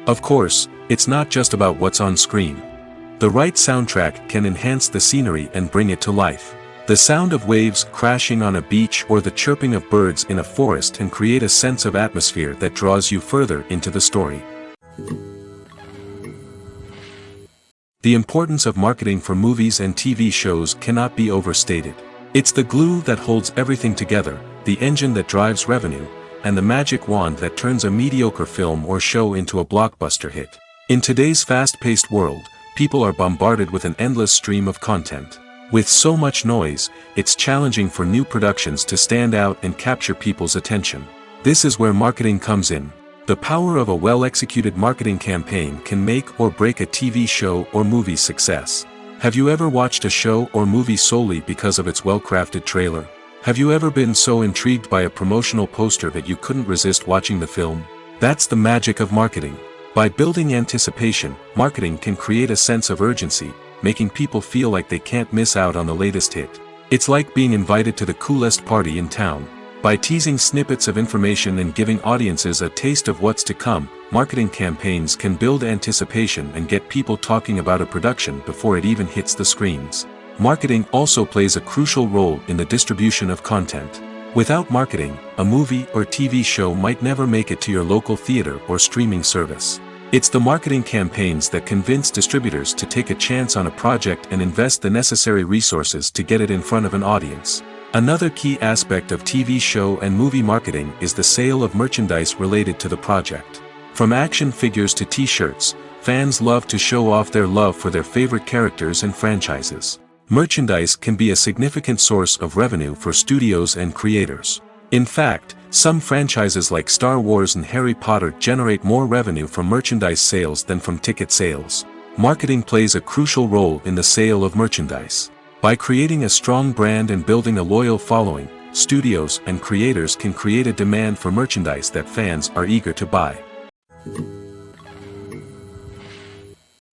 Of course, it's not just about what's on screen. The right soundtrack can enhance the scenery and bring it to life. The sound of waves crashing on a beach or the chirping of birds in a forest can create a sense of atmosphere that draws you further into the story. The importance of marketing for movies and TV shows cannot be overstated. It's the glue that holds everything together, the engine that drives revenue, and the magic wand that turns a mediocre film or show into a blockbuster hit. In today's fast-paced world, people are bombarded with an endless stream of content. With so much noise, it's challenging for new productions to stand out and capture people's attention. This is where marketing comes in. The power of a well-executed marketing campaign can make or break a TV show or movie's success. Have you ever watched a show or movie solely because of its well-crafted trailer? Have you ever been so intrigued by a promotional poster that you couldn't resist watching the film? That's the magic of marketing. By building anticipation, marketing can create a sense of urgency, making people feel like they can't miss out on the latest hit. It's like being invited to the coolest party in town. By teasing snippets of information and giving audiences a taste of what's to come, marketing campaigns can build anticipation and get people talking about a production before it even hits the screens. Marketing also plays a crucial role in the distribution of content. Without marketing, a movie or TV show might never make it to your local theater or streaming service. It's the marketing campaigns that convince distributors to take a chance on a project and invest the necessary resources to get it in front of an audience. Another key aspect of TV show and movie marketing is the sale of merchandise related to the project. From action figures to t-shirts, fans love to show off their love for their favorite characters and franchises. Merchandise can be a significant source of revenue for studios and creators. In fact, some franchises like Star Wars and Harry Potter generate more revenue from merchandise sales than from ticket sales. Marketing plays a crucial role in the sale of merchandise. By creating a strong brand and building a loyal following, studios and creators can create a demand for merchandise that fans are eager to buy.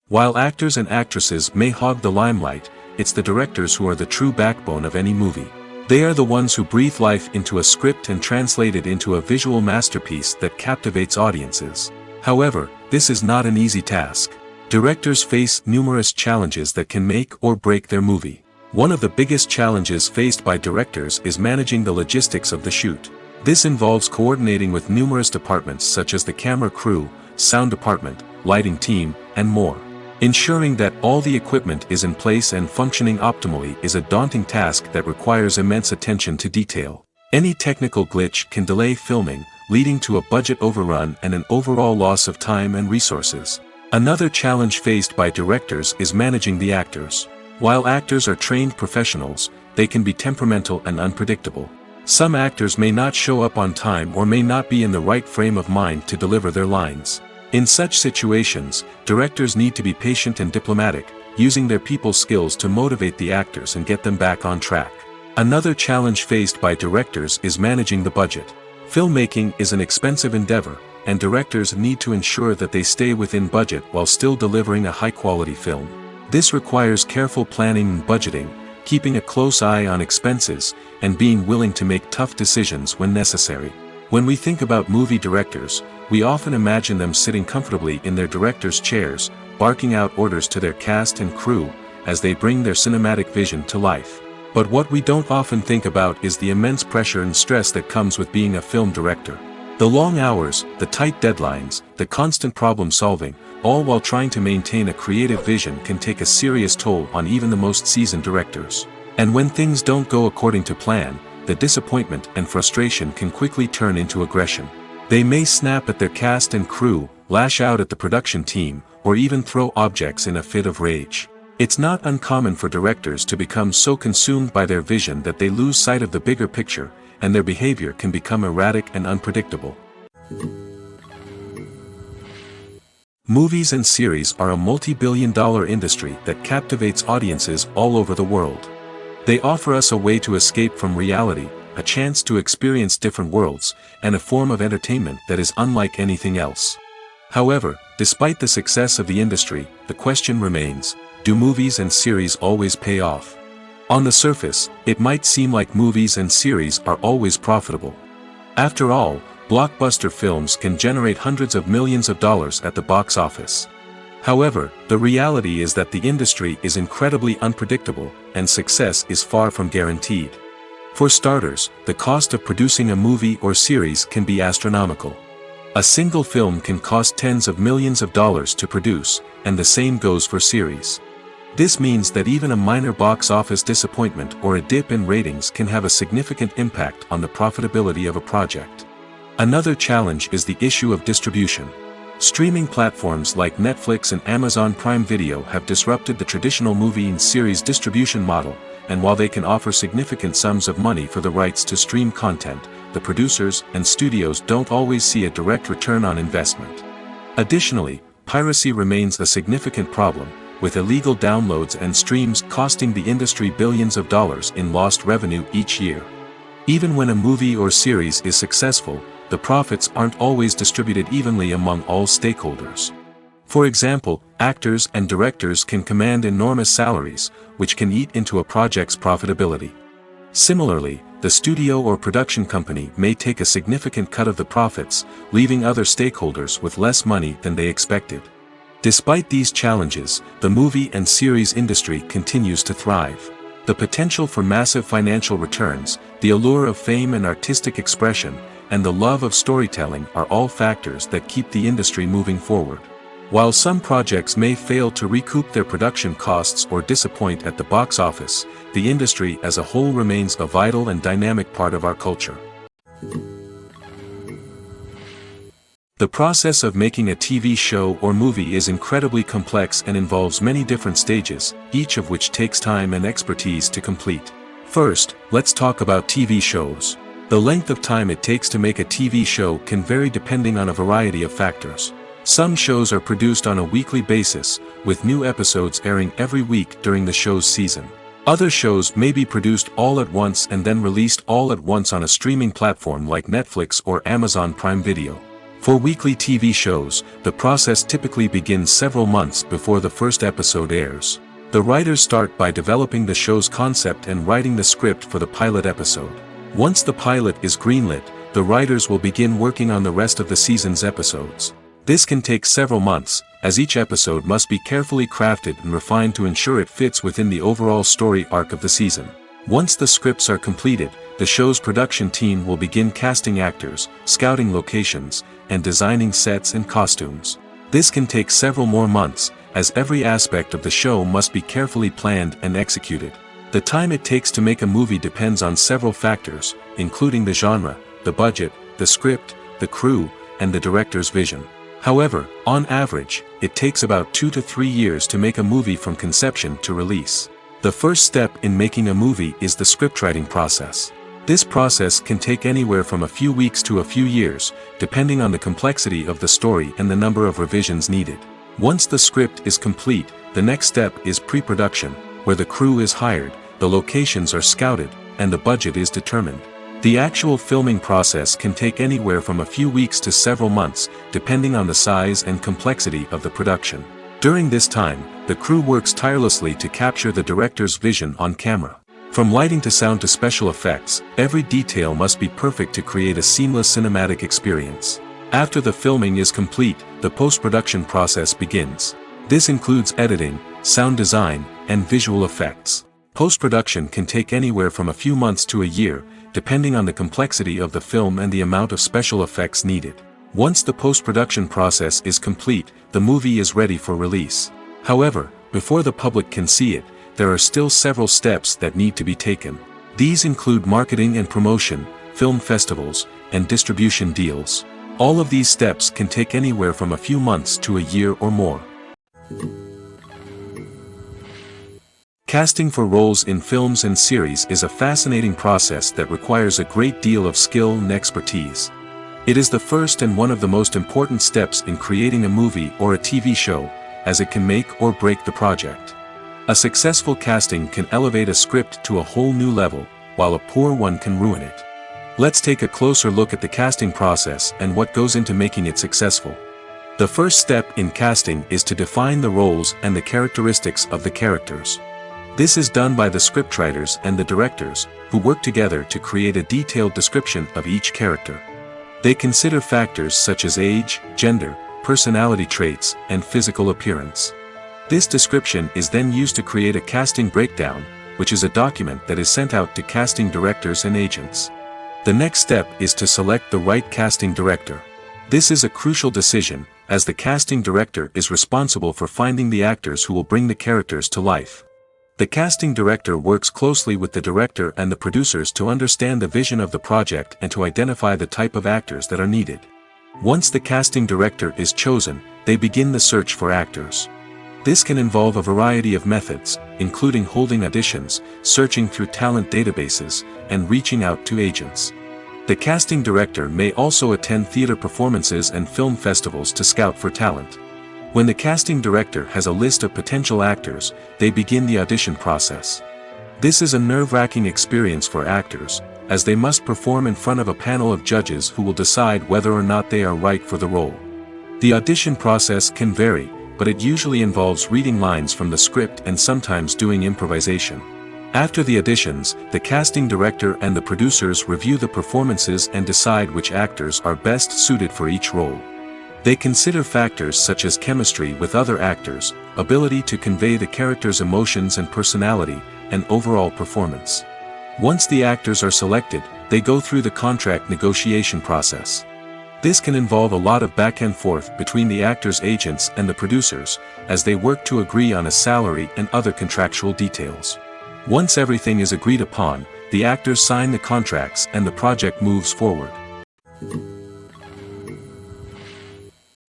While actors and actresses may hog the limelight, it's the directors who are the true backbone of any movie. They are the ones who breathe life into a script and translate it into a visual masterpiece that captivates audiences. However, this is not an easy task. Directors face numerous challenges that can make or break their movie. One of the biggest challenges faced by directors is managing the logistics of the shoot. This involves coordinating with numerous departments such as the camera crew, sound department, lighting team, and more. Ensuring that all the equipment is in place and functioning optimally is a daunting task that requires immense attention to detail. Any technical glitch can delay filming, leading to a budget overrun and an overall loss of time and resources. Another challenge faced by directors is managing the actors. While actors are trained professionals, they can be temperamental and unpredictable. Some actors may not show up on time or may not be in the right frame of mind to deliver their lines. In such situations, directors need to be patient and diplomatic, using their people skills to motivate the actors and get them back on track. Another challenge faced by directors is managing the budget. Filmmaking is an expensive endeavor, and directors need to ensure that they stay within budget while still delivering a high-quality film. This requires careful planning and budgeting, keeping a close eye on expenses, and being willing to make tough decisions when necessary. When we think about movie directors, we often imagine them sitting comfortably in their director's chairs, barking out orders to their cast and crew, as they bring their cinematic vision to life. But what we don't often think about is the immense pressure and stress that comes with being a film director. The long hours, the tight deadlines, the constant problem solving, all while trying to maintain a creative vision can take a serious toll on even the most seasoned directors. And when things don't go according to plan, the disappointment and frustration can quickly turn into aggression. They may snap at their cast and crew, lash out at the production team, or even throw objects in a fit of rage. It's not uncommon for directors to become so consumed by their vision that they lose sight of the bigger picture, and their behavior can become erratic and unpredictable. Movies and series are a multi-billion-dollar industry that captivates audiences all over the world. They offer us a way to escape from reality, a chance to experience different worlds, and a form of entertainment that is unlike anything else. However, despite the success of the industry, the question remains, do movies and series always pay off? On the surface, it might seem like movies and series are always profitable. After all, blockbuster films can generate hundreds of millions of dollars at the box office. However, the reality is that the industry is incredibly unpredictable, and success is far from guaranteed. For starters, the cost of producing a movie or series can be astronomical. A single film can cost tens of millions of dollars to produce, and the same goes for series. This means that even a minor box office disappointment or a dip in ratings can have a significant impact on the profitability of a project. Another challenge is the issue of distribution. Streaming platforms like Netflix and Amazon Prime Video have disrupted the traditional movie and series distribution model, and while they can offer significant sums of money for the rights to stream content, the producers and studios don't always see a direct return on investment. Additionally, piracy remains a significant problem, with illegal downloads and streams costing the industry billions of dollars in lost revenue each year. Even when a movie or series is successful, the profits aren't always distributed evenly among all stakeholders. For example, actors and directors can command enormous salaries, which can eat into a project's profitability. Similarly, the studio or production company may take a significant cut of the profits, leaving other stakeholders with less money than they expected. Despite these challenges, the movie and series industry continues to thrive. The potential for massive financial returns, the allure of fame and artistic expression, and the love of storytelling are all factors that keep the industry moving forward. While some projects may fail to recoup their production costs or disappoint at the box office, the industry as a whole remains a vital and dynamic part of our culture. The process of making a TV show or movie is incredibly complex and involves many different stages, each of which takes time and expertise to complete. First, let's talk about TV shows. The length of time it takes to make a TV show can vary depending on a variety of factors. Some shows are produced on a weekly basis, with new episodes airing every week during the show's season. Other shows may be produced all at once and then released all at once on a streaming platform like Netflix or Amazon Prime Video. For weekly TV shows, the process typically begins several months before the first episode airs. The writers start by developing the show's concept and writing the script for the pilot episode. Once the pilot is greenlit, the writers will begin working on the rest of the season's episodes. This can take several months, as each episode must be carefully crafted and refined to ensure it fits within the overall story arc of the season. Once the scripts are completed, the show's production team will begin casting actors, scouting locations, and designing sets and costumes. This can take several more months, as every aspect of the show must be carefully planned and executed. The time it takes to make a movie depends on several factors, including the genre, the budget, the script, the crew, and the director's vision. However, on average, it takes about 2 to 3 years to make a movie from conception to release. The first step in making a movie is the scriptwriting process. This process can take anywhere from a few weeks to a few years, depending on the complexity of the story and the number of revisions needed. Once the script is complete, the next step is pre-production, where the crew is hired, the locations are scouted, and the budget is determined. The actual filming process can take anywhere from a few weeks to several months, depending on the size and complexity of the production. During this time, the crew works tirelessly to capture the director's vision on camera. From lighting to sound to special effects, every detail must be perfect to create a seamless cinematic experience. After the filming is complete, the post-production process begins. This includes editing, sound design, and visual effects. Post-production can take anywhere from a few months to a year, depending on the complexity of the film and the amount of special effects needed. Once the post-production process is complete, the movie is ready for release. However, before the public can see it, there are still several steps that need to be taken. These include marketing and promotion, film festivals, and distribution deals. All of these steps can take anywhere from a few months to a year or more. Casting for roles in films and series is a fascinating process that requires a great deal of skill and expertise. It is the first and one of the most important steps in creating a movie or a TV show, as it can make or break the project. A successful casting can elevate a script to a whole new level, while a poor one can ruin it. Let's take a closer look at the casting process and what goes into making it successful. The first step in casting is to define the roles and the characteristics of the characters. This is done by the scriptwriters and the directors, who work together to create a detailed description of each character. They consider factors such as age, gender, personality traits, and physical appearance. This description is then used to create a casting breakdown, which is a document that is sent out to casting directors and agents. The next step is to select the right casting director. This is a crucial decision, as the casting director is responsible for finding the actors who will bring the characters to life. The casting director works closely with the director and the producers to understand the vision of the project and to identify the type of actors that are needed. Once the casting director is chosen, they begin the search for actors. This can involve a variety of methods, including holding auditions, searching through talent databases, and reaching out to agents. The casting director may also attend theater performances and film festivals to scout for talent. When the casting director has a list of potential actors, they begin the audition process. This is a nerve-wracking experience for actors, as they must perform in front of a panel of judges who will decide whether or not they are right for the role. The audition process can vary, but it usually involves reading lines from the script and sometimes doing improvisation. After the auditions, the casting director and the producers review the performances and decide which actors are best suited for each role. They consider factors such as chemistry with other actors, ability to convey the character's emotions and personality, and overall performance. Once the actors are selected, they go through the contract negotiation process. This can involve a lot of back and forth between the actors' agents and the producers, as they work to agree on a salary and other contractual details. Once everything is agreed upon, the actors sign the contracts and the project moves forward.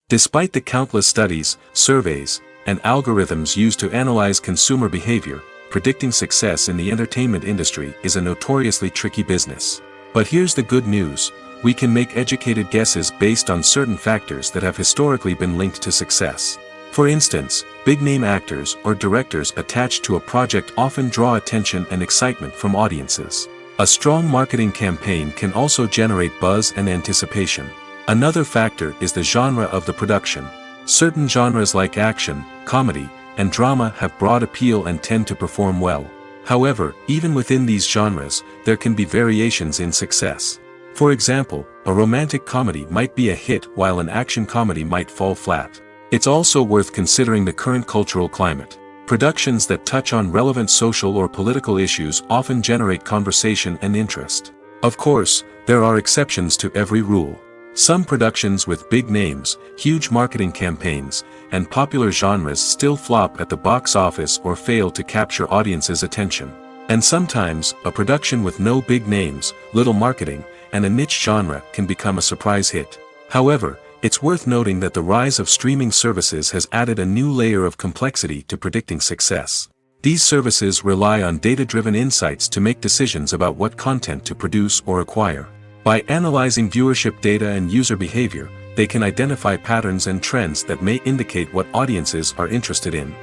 Despite the countless studies, surveys, and algorithms used to analyze consumer behavior, predicting success in the entertainment industry is a notoriously tricky business. But here's the good news: we can make educated guesses based on certain factors that have historically been linked to success. For instance, big-name actors or directors attached to a project often draw attention and excitement from audiences. A strong marketing campaign can also generate buzz and anticipation. Another factor is the genre of the production. Certain genres like action, comedy, and drama have broad appeal and tend to perform well. However, even within these genres, there can be variations in success. For example, a romantic comedy might be a hit while an action comedy might fall flat. It's also worth considering the current cultural climate. Productions that touch on relevant social or political issues often generate conversation and interest. Of course, there are exceptions to every rule. Some productions with big names, huge marketing campaigns, and popular genres still flop at the box office or fail to capture audiences' attention. And sometimes, a production with no big names, little marketing, and a niche genre can become a surprise hit. However, it's worth noting that the rise of streaming services has added a new layer of complexity to predicting success. These services rely on data-driven insights to make decisions about what content to produce or acquire. By analyzing viewership data and user behavior, they can identify patterns and trends that may indicate what audiences are interested in.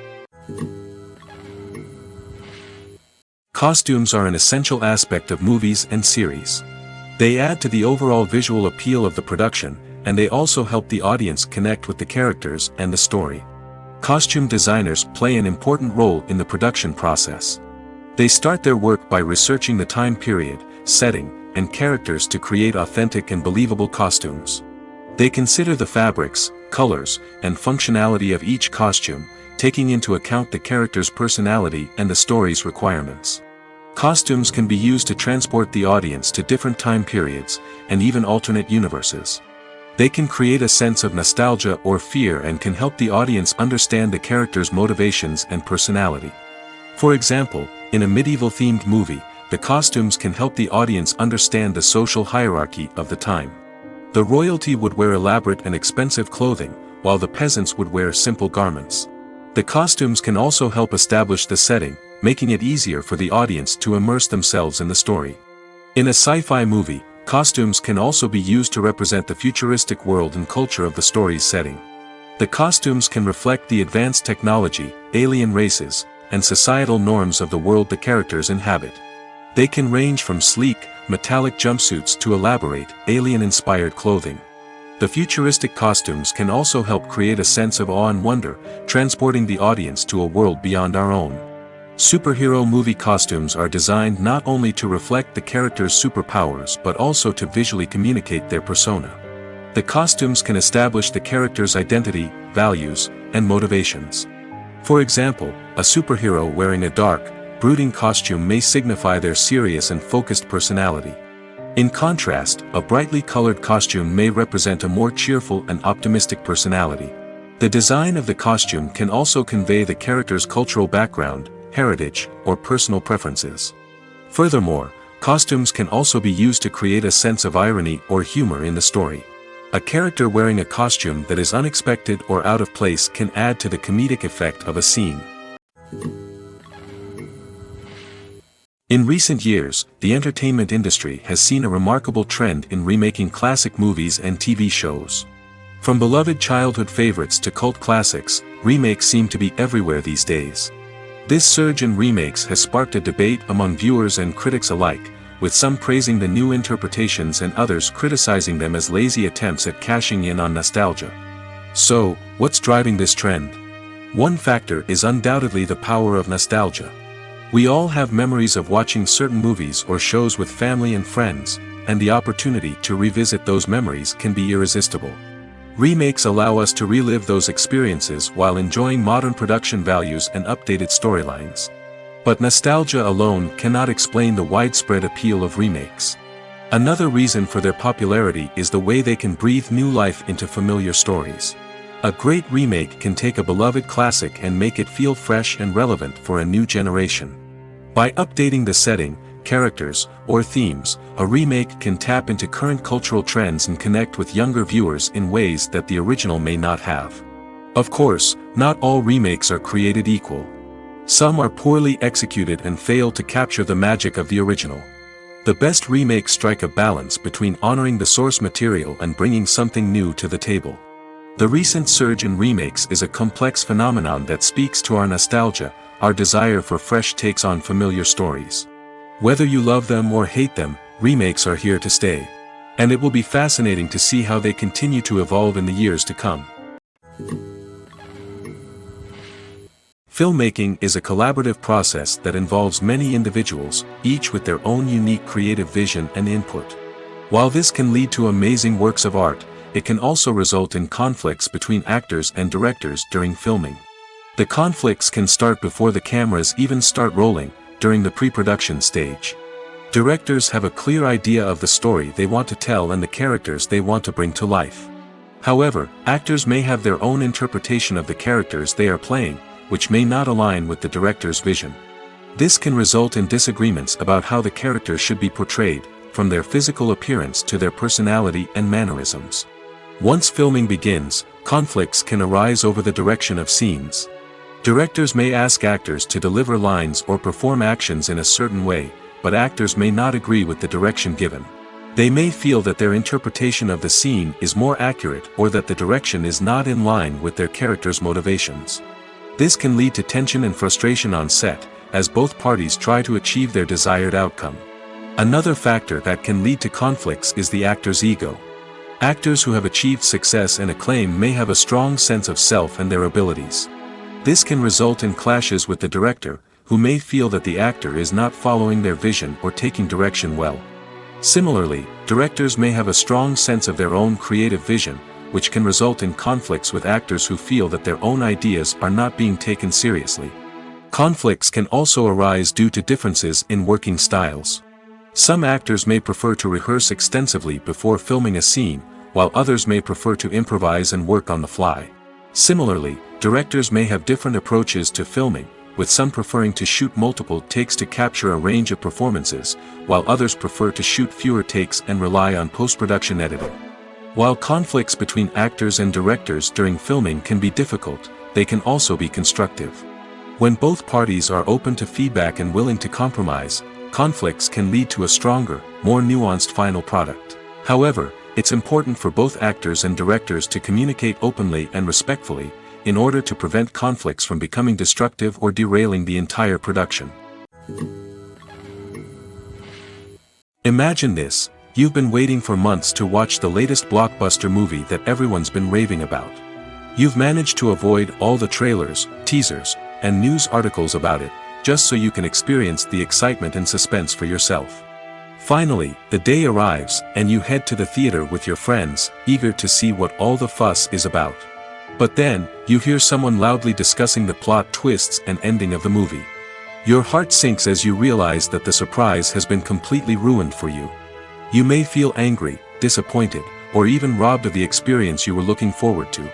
Costumes are an essential aspect of movies and series. They add to the overall visual appeal of the production, and they also help the audience connect with the characters and the story. Costume designers play an important role in the production process. They start their work by researching the time period, setting, and characters to create authentic and believable costumes. They consider the fabrics, colors, and functionality of each costume, taking into account the character's personality and the story's requirements. Costumes can be used to transport the audience to different time periods, and even alternate universes. They can create a sense of nostalgia or fear and can help the audience understand the character's motivations and personality. For example, in a medieval-themed movie, the costumes can help the audience understand the social hierarchy of the time. The royalty would wear elaborate and expensive clothing, while the peasants would wear simple garments. The costumes can also help establish the setting, making it easier for the audience to immerse themselves in the story. In a sci-fi movie, costumes can also be used to represent the futuristic world and culture of the story's setting. The costumes can reflect the advanced technology, alien races, and societal norms of the world the characters inhabit. They can range from sleek, metallic jumpsuits to elaborate, alien-inspired clothing. The futuristic costumes can also help create a sense of awe and wonder, transporting the audience to a world beyond our own. Superhero movie costumes are designed not only to reflect the character's superpowers but also to visually communicate their persona. The costumes can establish the character's identity, values, and motivations. For example, a superhero wearing a dark, brooding costume may signify their serious and focused personality. In contrast, a brightly colored costume may represent a more cheerful and optimistic personality. The design of the costume can also convey the character's cultural background, heritage, or personal preferences. Furthermore, costumes can also be used to create a sense of irony or humor in the story. A character wearing a costume that is unexpected or out of place can add to the comedic effect of a scene. In recent years, the entertainment industry has seen a remarkable trend in remaking classic movies and TV shows. From beloved childhood favorites to cult classics, remakes seem to be everywhere these days. This surge in remakes has sparked a debate among viewers and critics alike, with some praising the new interpretations and others criticizing them as lazy attempts at cashing in on nostalgia. So, what's driving this trend? One factor is undoubtedly the power of nostalgia. We all have memories of watching certain movies or shows with family and friends, and the opportunity to revisit those memories can be irresistible. Remakes allow us to relive those experiences while enjoying modern production values and updated storylines. But nostalgia alone cannot explain the widespread appeal of remakes. Another reason for their popularity is the way they can breathe new life into familiar stories. A great remake can take a beloved classic and make it feel fresh and relevant for a new generation. By updating the setting, characters, or themes, a remake can tap into current cultural trends and connect with younger viewers in ways that the original may not have. Of course, not all remakes are created equal. Some are poorly executed and fail to capture the magic of the original. The best remakes strike a balance between honoring the source material and bringing something new to the table. The recent surge in remakes is a complex phenomenon that speaks to our nostalgia, our desire for fresh takes on familiar stories. Whether you love them or hate them, remakes are here to stay. And it will be fascinating to see how they continue to evolve in the years to come. Filmmaking is a collaborative process that involves many individuals, each with their own unique creative vision and input. While this can lead to amazing works of art, it can also result in conflicts between actors and directors during filming. The conflicts can start before the cameras even start rolling, during the pre-production stage. Directors have a clear idea of the story they want to tell and the characters they want to bring to life. However, actors may have their own interpretation of the characters they are playing, which may not align with the director's vision. This can result in disagreements about how the characters should be portrayed, from their physical appearance to their personality and mannerisms. Once filming begins, conflicts can arise over the direction of scenes. Directors may ask actors to deliver lines or perform actions in a certain way, but actors may not agree with the direction given. They may feel that their interpretation of the scene is more accurate or that the direction is not in line with their character's motivations. This can lead to tension and frustration on set, as both parties try to achieve their desired outcome. Another factor that can lead to conflicts is the actor's ego. Actors who have achieved success and acclaim may have a strong sense of self and their abilities. This can result in clashes with the director, who may feel that the actor is not following their vision or taking direction well. Similarly, directors may have a strong sense of their own creative vision, which can result in conflicts with actors who feel that their own ideas are not being taken seriously. Conflicts can also arise due to differences in working styles. Some actors may prefer to rehearse extensively before filming a scene, while others may prefer to improvise and work on the fly. Similarly, directors may have different approaches to filming, with some preferring to shoot multiple takes to capture a range of performances, while others prefer to shoot fewer takes and rely on post-production editing. While conflicts between actors and directors during filming can be difficult, they can also be constructive. When both parties are open to feedback and willing to compromise, conflicts can lead to a stronger, more nuanced final product. However, it's important for both actors and directors to communicate openly and respectfully, in order to prevent conflicts from becoming destructive or derailing the entire production. Imagine this: you've been waiting for months to watch the latest blockbuster movie that everyone's been raving about. You've managed to avoid all the trailers, teasers, and news articles about it, just so you can experience the excitement and suspense for yourself. Finally, the day arrives, and you head to the theater with your friends, eager to see what all the fuss is about. But then, you hear someone loudly discussing the plot twists and ending of the movie. Your heart sinks as you realize that the surprise has been completely ruined for you. You may feel angry, disappointed, or even robbed of the experience you were looking forward to.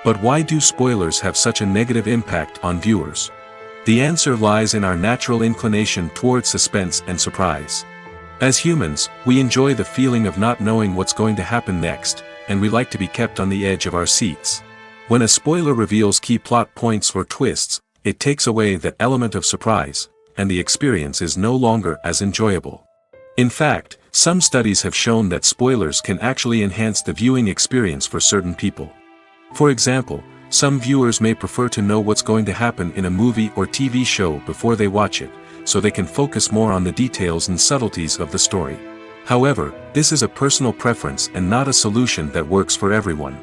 But why do spoilers have such a negative impact on viewers? The answer lies in our natural inclination towards suspense and surprise. As humans, we enjoy the feeling of not knowing what's going to happen next, and we like to be kept on the edge of our seats. When a spoiler reveals key plot points or twists, it takes away that element of surprise, and the experience is no longer as enjoyable. In fact, some studies have shown that spoilers can actually enhance the viewing experience for certain people. For example, some viewers may prefer to know what's going to happen in a movie or TV show before they watch it, so they can focus more on the details and subtleties of the story. However, this is a personal preference and not a solution that works for everyone.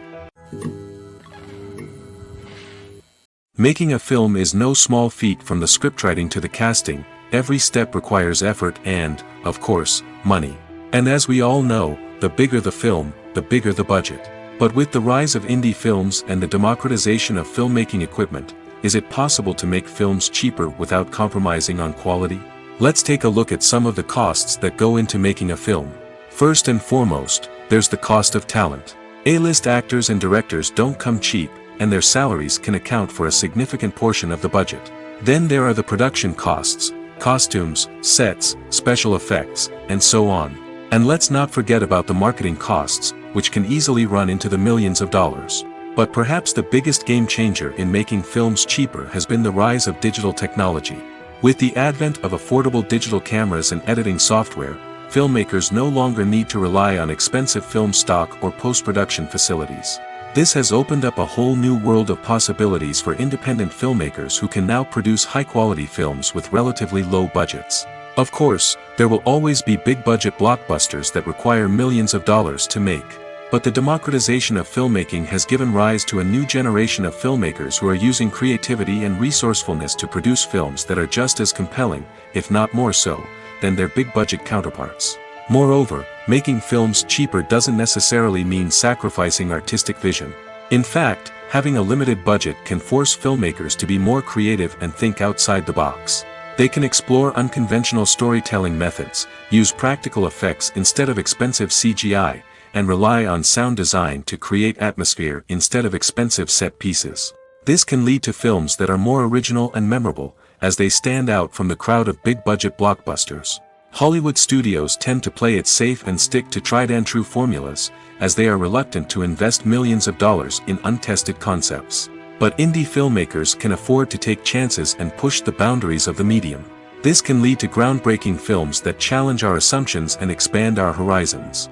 Making a film is no small feat. From the scriptwriting to the casting, every step requires effort and, of course, money. And as we all know, the bigger the film, the bigger the budget. But with the rise of indie films and the democratization of filmmaking equipment, is it possible to make films cheaper without compromising on quality? Let's take a look at some of the costs that go into making a film. First and foremost, there's the cost of talent. A-list actors and directors don't come cheap, and their salaries can account for a significant portion of the budget. Then there are the production costs, costumes, sets, special effects, and so on. And let's not forget about the marketing costs, which can easily run into the millions of dollars. But perhaps the biggest game changer in making films cheaper has been the rise of digital technology. With the advent of affordable digital cameras and editing software, filmmakers no longer need to rely on expensive film stock or post-production facilities. This has opened up a whole new world of possibilities for independent filmmakers who can now produce high-quality films with relatively low budgets. Of course, there will always be big-budget blockbusters that require millions of dollars to make. But the democratization of filmmaking has given rise to a new generation of filmmakers who are using creativity and resourcefulness to produce films that are just as compelling, if not more so, than their big-budget counterparts. Moreover, making films cheaper doesn't necessarily mean sacrificing artistic vision. In fact, having a limited budget can force filmmakers to be more creative and think outside the box. They can explore unconventional storytelling methods, use practical effects instead of expensive CGI, and rely on sound design to create atmosphere instead of expensive set pieces. This can lead to films that are more original and memorable, as they stand out from the crowd of big-budget blockbusters. Hollywood studios tend to play it safe and stick to tried-and-true formulas, as they are reluctant to invest millions of dollars in untested concepts. But indie filmmakers can afford to take chances and push the boundaries of the medium. This can lead to groundbreaking films that challenge our assumptions and expand our horizons.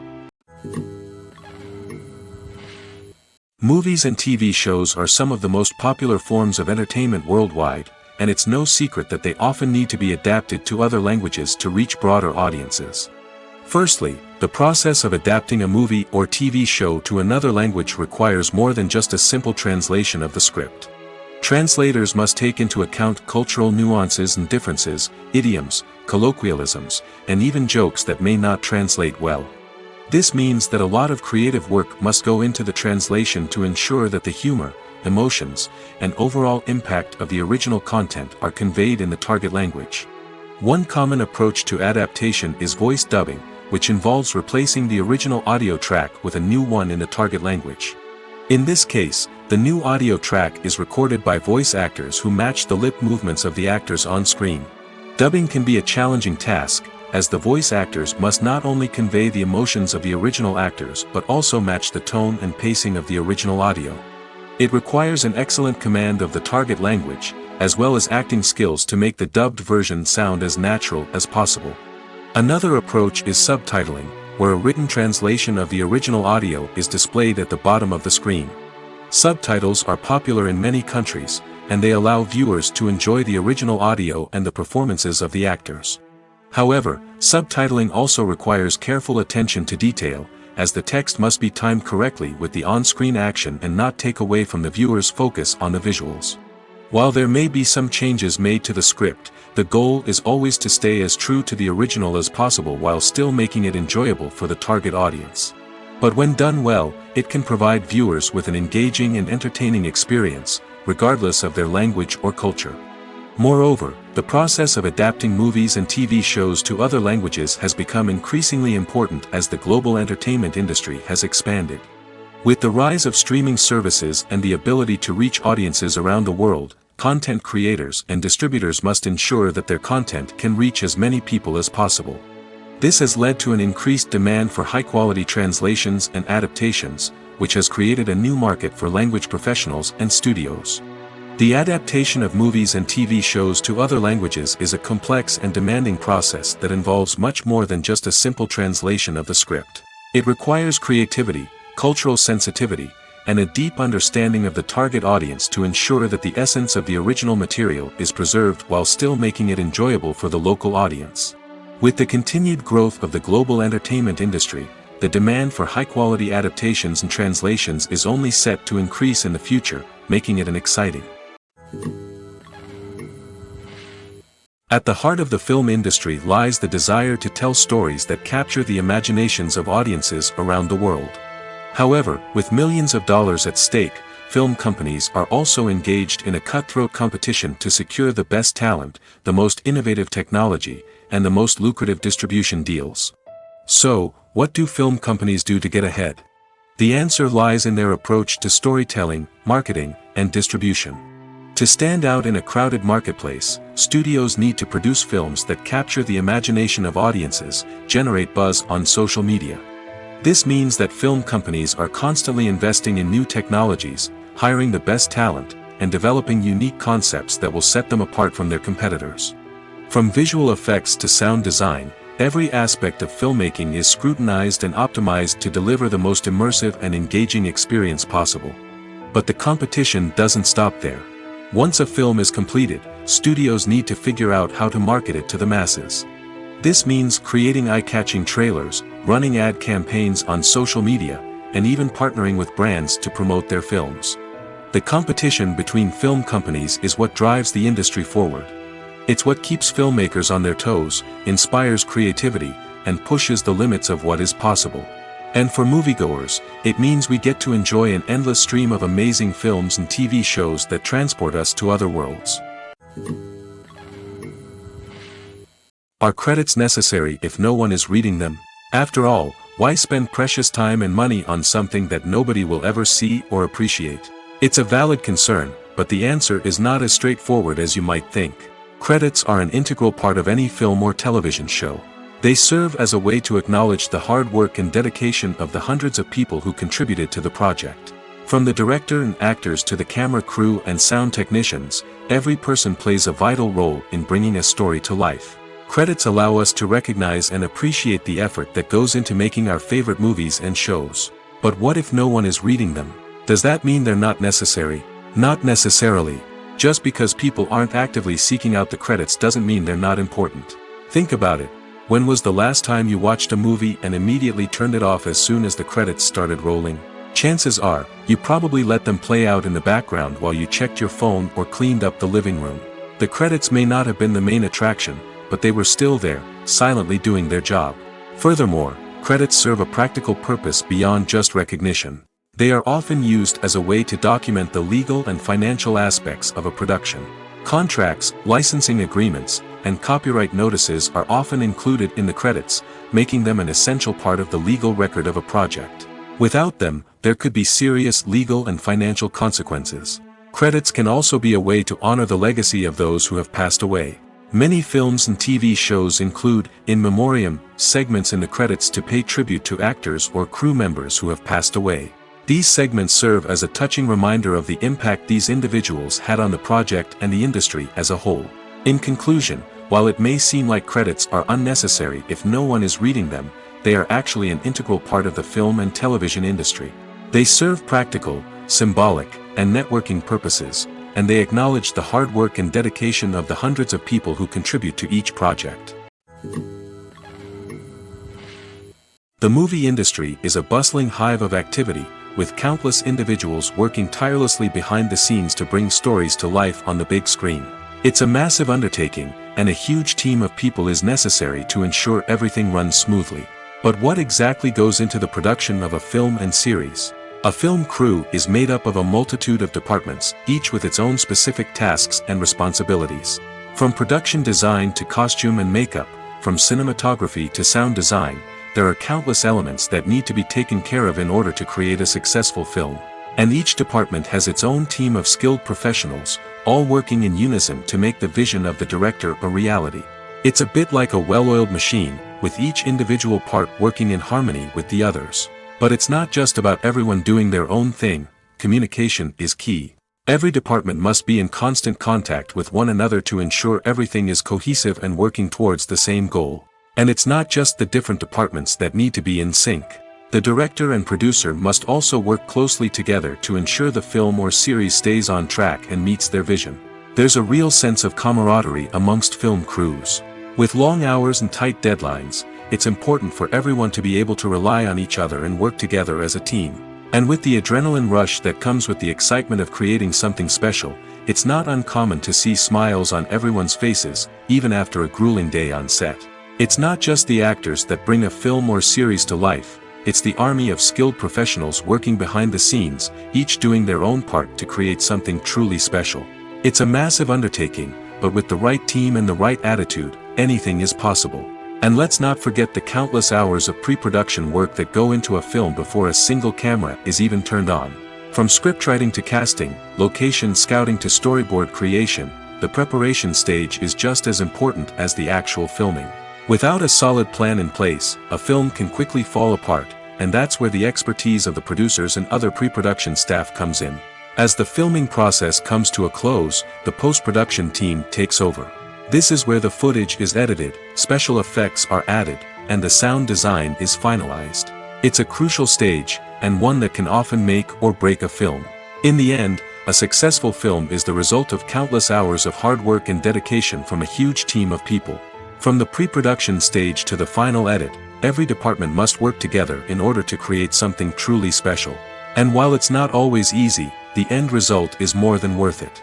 Movies and TV shows are some of the most popular forms of entertainment worldwide, and it's no secret that they often need to be adapted to other languages to reach broader audiences. Firstly, the process of adapting a movie or TV show to another language requires more than just a simple translation of the script. Translators must take into account cultural nuances and differences, idioms, colloquialisms, and even jokes that may not translate well. This means that a lot of creative work must go into the translation to ensure that the humor, emotions, and overall impact of the original content are conveyed in the target language. One common approach to adaptation is voice dubbing, which involves replacing the original audio track with a new one in the target language. In this case, the new audio track is recorded by voice actors who match the lip movements of the actors on screen. Dubbing can be a challenging task, as the voice actors must not only convey the emotions of the original actors but also match the tone and pacing of the original audio. It requires an excellent command of the target language, as well as acting skills to make the dubbed version sound as natural as possible. Another approach is subtitling, where a written translation of the original audio is displayed at the bottom of the screen. Subtitles are popular in many countries, and they allow viewers to enjoy the original audio and the performances of the actors. However, subtitling also requires careful attention to detail, as the text must be timed correctly with the on-screen action and not take away from the viewer's focus on the visuals. While there may be some changes made to the script, the goal is always to stay as true to the original as possible while still making it enjoyable for the target audience. But when done well, it can provide viewers with an engaging and entertaining experience, regardless of their language or culture. Moreover, the process of adapting movies and TV shows to other languages has become increasingly important as the global entertainment industry has expanded. With the rise of streaming services and the ability to reach audiences around the world, content creators and distributors must ensure that their content can reach as many people as possible. This has led to an increased demand for high-quality translations and adaptations, which has created a new market for language professionals and studios. The adaptation of movies and TV shows to other languages is a complex and demanding process that involves much more than just a simple translation of the script. It requires creativity, cultural sensitivity, and a deep understanding of the target audience to ensure that the essence of the original material is preserved while still making it enjoyable for the local audience. With the continued growth of the global entertainment industry, the demand for high-quality adaptations and translations is only set to increase in the future, making it an exciting. At the heart of the film industry lies the desire to tell stories that capture the imaginations of audiences around the world. However, with millions of dollars at stake, film companies are also engaged in a cutthroat competition to secure the best talent, the most innovative technology, and the most lucrative distribution deals. So, what do film companies do to get ahead? The answer lies in their approach to storytelling, marketing, and distribution. To stand out in a crowded marketplace, studios need to produce films that capture the imagination of audiences, generate buzz on social media. This means that film companies are constantly investing in new technologies, hiring the best talent, and developing unique concepts that will set them apart from their competitors. From visual effects to sound design, every aspect of filmmaking is scrutinized and optimized to deliver the most immersive and engaging experience possible. But the competition doesn't stop there. Once a film is completed, studios need to figure out how to market it to the masses. This means creating eye-catching trailers, running ad campaigns on social media, and even partnering with brands to promote their films. The competition between film companies is what drives the industry forward. It's what keeps filmmakers on their toes, inspires creativity, and pushes the limits of what is possible. And for moviegoers, it means we get to enjoy an endless stream of amazing films and TV shows that transport us to other worlds. Are credits necessary if no one is reading them? After all, why spend precious time and money on something that nobody will ever see or appreciate? It's a valid concern, but the answer is not as straightforward as you might think. Credits are an integral part of any film or television show. They serve as a way to acknowledge the hard work and dedication of the hundreds of people who contributed to the project. From the director and actors to the camera crew and sound technicians, every person plays a vital role in bringing a story to life. Credits allow us to recognize and appreciate the effort that goes into making our favorite movies and shows. But what if no one is reading them? Does that mean they're not necessary? Not necessarily. Just because people aren't actively seeking out the credits doesn't mean they're not important. Think about it. When was the last time you watched a movie and immediately turned it off as soon as the credits started rolling? Chances are, you probably let them play out in the background while you checked your phone or cleaned up the living room. The credits may not have been the main attraction, but they were still there, silently doing their job. Furthermore, credits serve a practical purpose beyond just recognition. They are often used as a way to document the legal and financial aspects of a production. Contracts, licensing agreements, and copyright notices are often included in the credits, making them an essential part of the legal record of a project. Without them, there could be serious legal and financial consequences. Credits can also be a way to honor the legacy of those who have passed away. Many films and TV shows include, in memoriam, segments in the credits to pay tribute to actors or crew members who have passed away. These segments serve as a touching reminder of the impact these individuals had on the project and the industry as a whole. In conclusion, while it may seem like credits are unnecessary if no one is reading them, they are actually an integral part of the film and television industry. They serve practical, symbolic, and networking purposes, and they acknowledge the hard work and dedication of the hundreds of people who contribute to each project. The movie industry is a bustling hive of activity, with countless individuals working tirelessly behind the scenes to bring stories to life on the big screen. It's a massive undertaking, and a huge team of people is necessary to ensure everything runs smoothly. But what exactly goes into the production of a film and series? A film crew is made up of a multitude of departments, each with its own specific tasks and responsibilities. From production design to costume and makeup, from cinematography to sound design, there are countless elements that need to be taken care of in order to create a successful film. And each department has its own team of skilled professionals, all working in unison to make the vision of the director a reality. It's a bit like a well-oiled machine, with each individual part working in harmony with the others. But it's not just about everyone doing their own thing. Communication is key. Every department must be in constant contact with one another to ensure everything is cohesive and working towards the same goal. And it's not just the different departments that need to be in sync. The director and producer must also work closely together to ensure the film or series stays on track and meets their vision. There's a real sense of camaraderie amongst film crews. With long hours and tight deadlines, it's important for everyone to be able to rely on each other and work together as a team. And with the adrenaline rush that comes with the excitement of creating something special, it's not uncommon to see smiles on everyone's faces, even after a grueling day on set. It's not just the actors that bring a film or series to life, it's the army of skilled professionals working behind the scenes, each doing their own part to create something truly special. It's a massive undertaking, but with the right team and the right attitude, anything is possible. And let's not forget the countless hours of pre-production work that go into a film before a single camera is even turned on. From scriptwriting to casting, location scouting to storyboard creation, the preparation stage is just as important as the actual filming. Without a solid plan in place, a film can quickly fall apart, and that's where the expertise of the producers and other pre-production staff comes in. As the filming process comes to a close, the post-production team takes over. This is where the footage is edited, special effects are added, and the sound design is finalized. It's a crucial stage, and one that can often make or break a film. In the end, a successful film is the result of countless hours of hard work and dedication from a huge team of people. From the pre-production stage to the final edit, every department must work together in order to create something truly special. And while it's not always easy, the end result is more than worth it.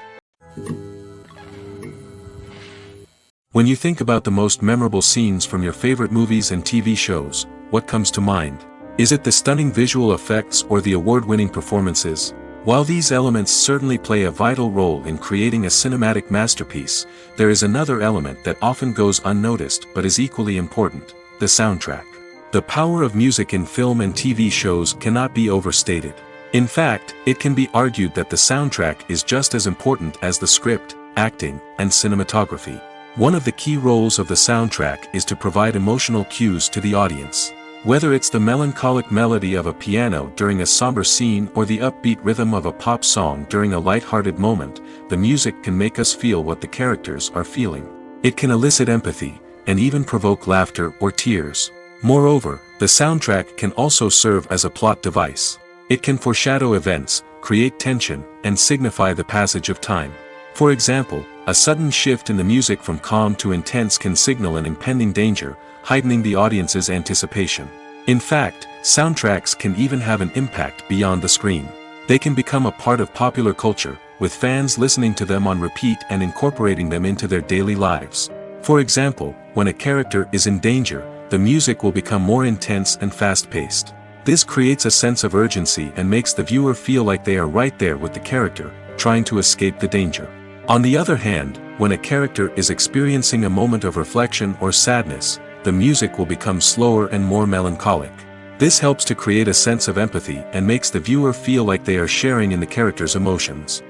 When you think about the most memorable scenes from your favorite movies and TV shows, what comes to mind? Is it the stunning visual effects or the award-winning performances? While these elements certainly play a vital role in creating a cinematic masterpiece, there is another element that often goes unnoticed but is equally important: the soundtrack. The power of music in film and TV shows cannot be overstated. In fact, it can be argued that the soundtrack is just as important as the script, acting, and cinematography. One of the key roles of the soundtrack is to provide emotional cues to the audience. Whether it's the melancholic melody of a piano during a somber scene or the upbeat rhythm of a pop song during a light-hearted moment, the music can make us feel what the characters are feeling. It can elicit empathy, and even provoke laughter or tears. Moreover, the soundtrack can also serve as a plot device. It can foreshadow events, create tension, and signify the passage of time. For example, a sudden shift in the music from calm to intense can signal an impending danger, heightening the audience's anticipation. In fact, soundtracks can even have an impact beyond the screen. They can become a part of popular culture, with fans listening to them on repeat and incorporating them into their daily lives. For example, when a character is in danger, the music will become more intense and fast-paced. This creates a sense of urgency and makes the viewer feel like they are right there with the character, trying to escape the danger. On the other hand, when a character is experiencing a moment of reflection or sadness, the music will become slower and more melancholic. This helps to create a sense of empathy and makes the viewer feel like they are sharing in the character's emotions.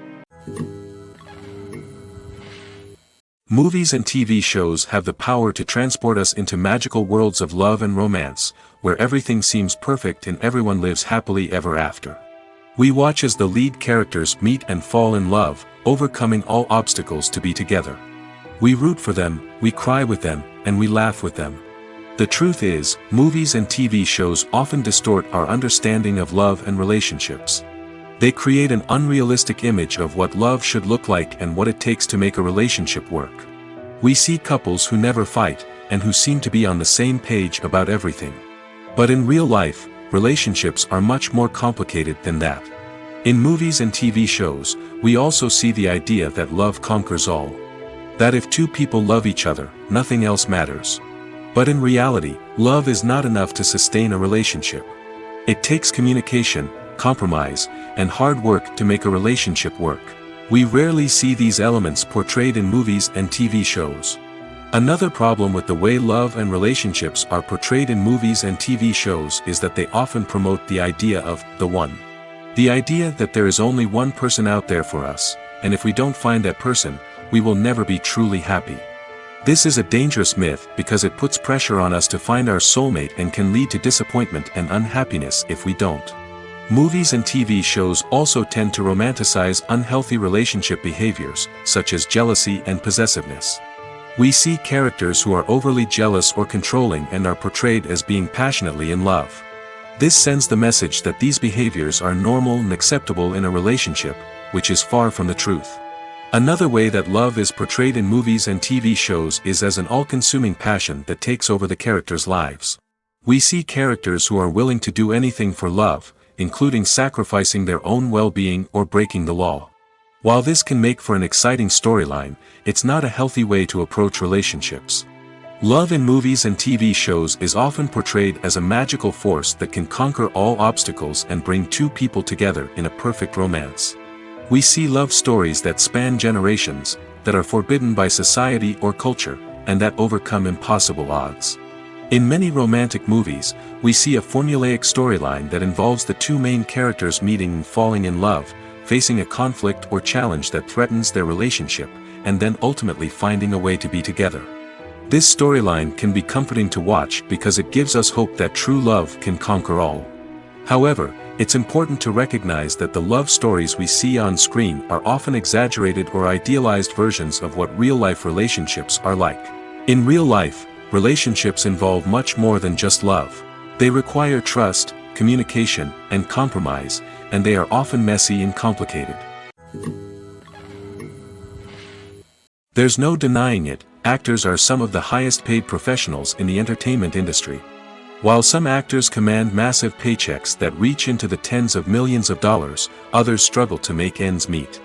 Movies and TV shows have the power to transport us into magical worlds of love and romance, where everything seems perfect and everyone lives happily ever after. We watch as the lead characters meet and fall in love, overcoming all obstacles to be together. We root for them, we cry with them, and we laugh with them. The truth is, movies and TV shows often distort our understanding of love and relationships. They create an unrealistic image of what love should look like and what it takes to make a relationship work. We see couples who never fight, and who seem to be on the same page about everything. But in real life, relationships are much more complicated than that. In movies and TV shows, we also see the idea that love conquers all. That if two people love each other, nothing else matters. But in reality, love is not enough to sustain a relationship. It takes communication, compromise, and hard work to make a relationship work. We rarely see these elements portrayed in movies and TV shows. Another problem with the way love and relationships are portrayed in movies and TV shows is that they often promote the idea of the one. The idea that there is only one person out there for us, and if we don't find that person, we will never be truly happy. This is a dangerous myth because it puts pressure on us to find our soulmate and can lead to disappointment and unhappiness if we don't. Movies and TV shows also tend to romanticize unhealthy relationship behaviors, such as jealousy and possessiveness. We see characters who are overly jealous or controlling and are portrayed as being passionately in love. This sends the message that these behaviors are normal and acceptable in a relationship, which is far from the truth. Another way that love is portrayed in movies and TV shows is as an all-consuming passion that takes over the characters' lives. We see characters who are willing to do anything for love, including sacrificing their own well-being or breaking the law. While this can make for an exciting storyline, it's not a healthy way to approach relationships. Love in movies and TV shows is often portrayed as a magical force that can conquer all obstacles and bring two people together in a perfect romance. We see love stories that span generations, that are forbidden by society or culture, and that overcome impossible odds. In many romantic movies, we see a formulaic storyline that involves the two main characters meeting and falling in love, facing a conflict or challenge that threatens their relationship, and then ultimately finding a way to be together. This storyline can be comforting to watch because it gives us hope that true love can conquer all. However, it's important to recognize that the love stories we see on screen are often exaggerated or idealized versions of what real-life relationships are like. In real life, relationships involve much more than just love. They require trust, communication, and compromise, and they are often messy and complicated. There's no denying it, actors are some of the highest paid professionals in the entertainment industry. While some actors command massive paychecks that reach into the tens of millions of dollars, others struggle to make ends meet.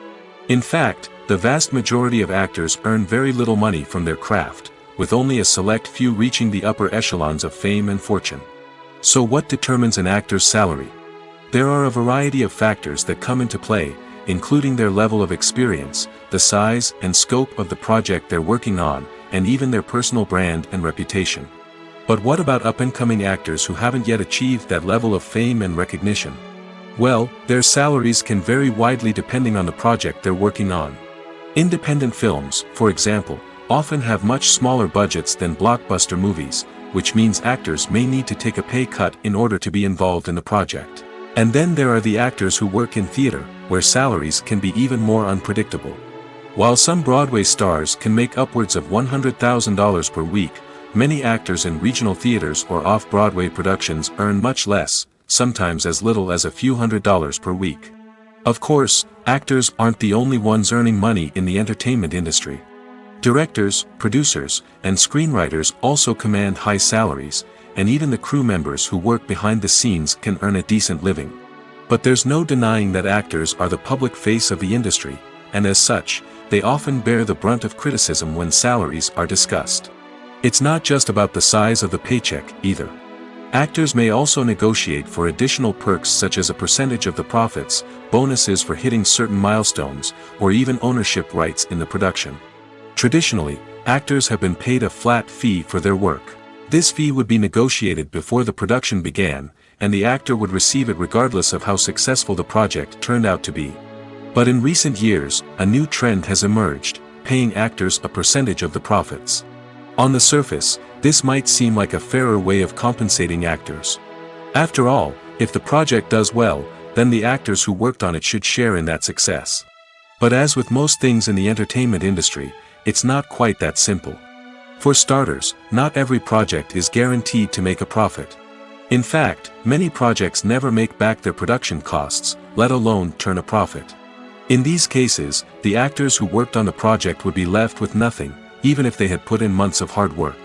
In fact, the vast majority of actors earn very little money from their craft, with only a select few reaching the upper echelons of fame and fortune. So what determines an actor's salary? There are a variety of factors that come into play, including their level of experience, the size and scope of the project they're working on, and even their personal brand and reputation. But what about up-and-coming actors who haven't yet achieved that level of fame and recognition? Well, their salaries can vary widely depending on the project they're working on. Independent films, for example, often have much smaller budgets than blockbuster movies, which means actors may need to take a pay cut in order to be involved in the project. And then there are the actors who work in theater, where salaries can be even more unpredictable. While some Broadway stars can make upwards of $100,000 per week, many actors in regional theaters or off-Broadway productions earn much less, sometimes as little as a few $100s per week. Of course, actors aren't the only ones earning money in the entertainment industry. Directors, producers, and screenwriters also command high salaries, and even the crew members who work behind the scenes can earn a decent living. But there's no denying that actors are the public face of the industry, and as such, they often bear the brunt of criticism when salaries are discussed. It's not just about the size of the paycheck, either. Actors may also negotiate for additional perks such as a percentage of the profits, bonuses for hitting certain milestones, or even ownership rights in the production. Traditionally, actors have been paid a flat fee for their work. This fee would be negotiated before the production began, and the actor would receive it regardless of how successful the project turned out to be. But in recent years, a new trend has emerged, paying actors a percentage of the profits. On the surface, this might seem like a fairer way of compensating actors. After all, if the project does well, then the actors who worked on it should share in that success. But as with most things in the entertainment industry, it's not quite that simple. For starters, not every project is guaranteed to make a profit. In fact, many projects never make back their production costs, let alone turn a profit. In these cases, the actors who worked on the project would be left with nothing, even if they had put in months of hard work.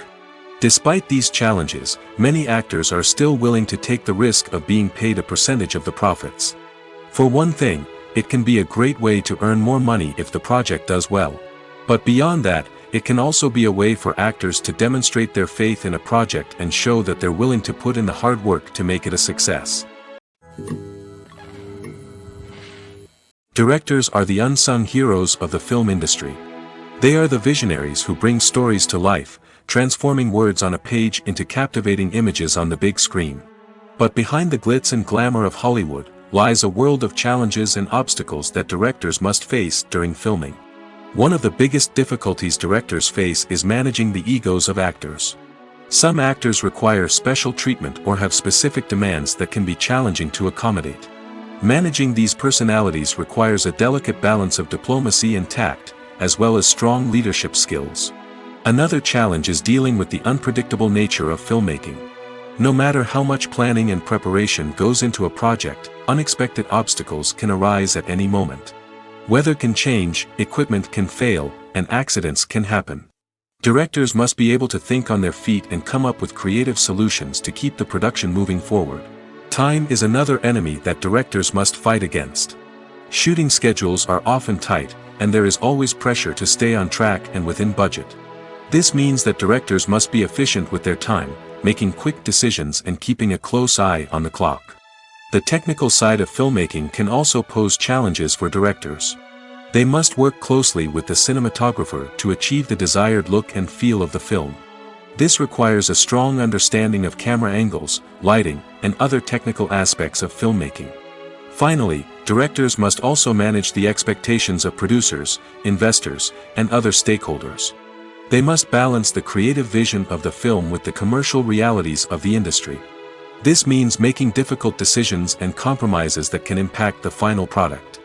Despite these challenges, many actors are still willing to take the risk of being paid a percentage of the profits. For one thing, it can be a great way to earn more money if the project does well. But beyond that, it can also be a way for actors to demonstrate their faith in a project and show that they're willing to put in the hard work to make it a success. Directors are the unsung heroes of the film industry. They are the visionaries who bring stories to life, transforming words on a page into captivating images on the big screen. But behind the glitz and glamour of Hollywood lies a world of challenges and obstacles that directors must face during filming. One of the biggest difficulties directors face is managing the egos of actors. Some actors require special treatment or have specific demands that can be challenging to accommodate. Managing these personalities requires a delicate balance of diplomacy and tact, as well as strong leadership skills. Another challenge is dealing with the unpredictable nature of filmmaking. No matter how much planning and preparation goes into a project, unexpected obstacles can arise at any moment. Weather can change, equipment can fail, and accidents can happen. Directors must be able to think on their feet and come up with creative solutions to keep the production moving forward. Time is another enemy that directors must fight against. Shooting schedules are often tight, and there is always pressure to stay on track and within budget. This means that directors must be efficient with their time, making quick decisions and keeping a close eye on the clock. The technical side of filmmaking can also pose challenges for directors. They must work closely with the cinematographer to achieve the desired look and feel of the film. This requires a strong understanding of camera angles, lighting, and other technical aspects of filmmaking. Finally, directors must also manage the expectations of producers, investors, and other stakeholders. They must balance the creative vision of the film with the commercial realities of the industry. This means making difficult decisions and compromises that can impact the final product.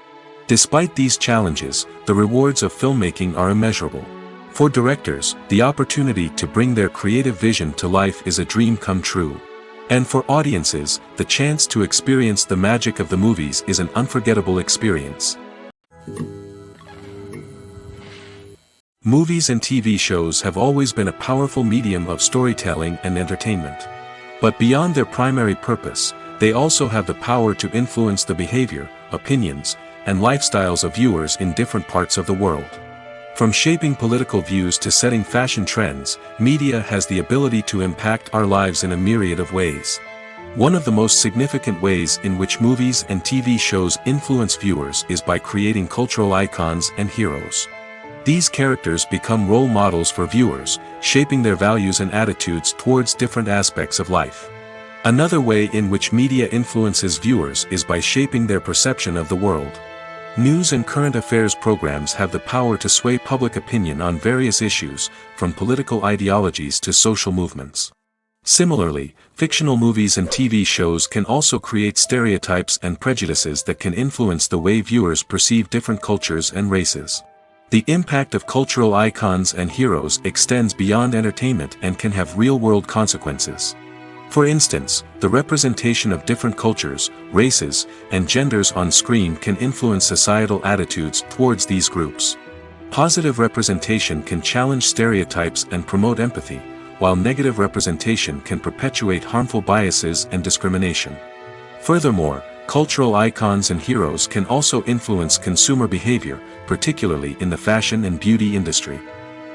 Despite these challenges, the rewards of filmmaking are immeasurable. For directors, the opportunity to bring their creative vision to life is a dream come true. And for audiences, the chance to experience the magic of the movies is an unforgettable experience. Movies and TV shows have always been a powerful medium of storytelling and entertainment. But beyond their primary purpose, they also have the power to influence the behavior, opinions, and lifestyles of viewers in different parts of the world. From shaping political views to setting fashion trends, media has the ability to impact our lives in a myriad of ways. One of the most significant ways in which movies and TV shows influence viewers is by creating cultural icons and heroes. These characters become role models for viewers, shaping their values and attitudes towards different aspects of life. Another way in which media influences viewers is by shaping their perception of the world. News and current affairs programs have the power to sway public opinion on various issues, from political ideologies to social movements. Similarly, fictional movies and TV shows can also create stereotypes and prejudices that can influence the way viewers perceive different cultures and races. The impact of cultural icons and heroes extends beyond entertainment and can have real-world consequences. For instance, the representation of different cultures, races, and genders on screen can influence societal attitudes towards these groups. Positive representation can challenge stereotypes and promote empathy, while negative representation can perpetuate harmful biases and discrimination. Furthermore, cultural icons and heroes can also influence consumer behavior, particularly in the fashion and beauty industry.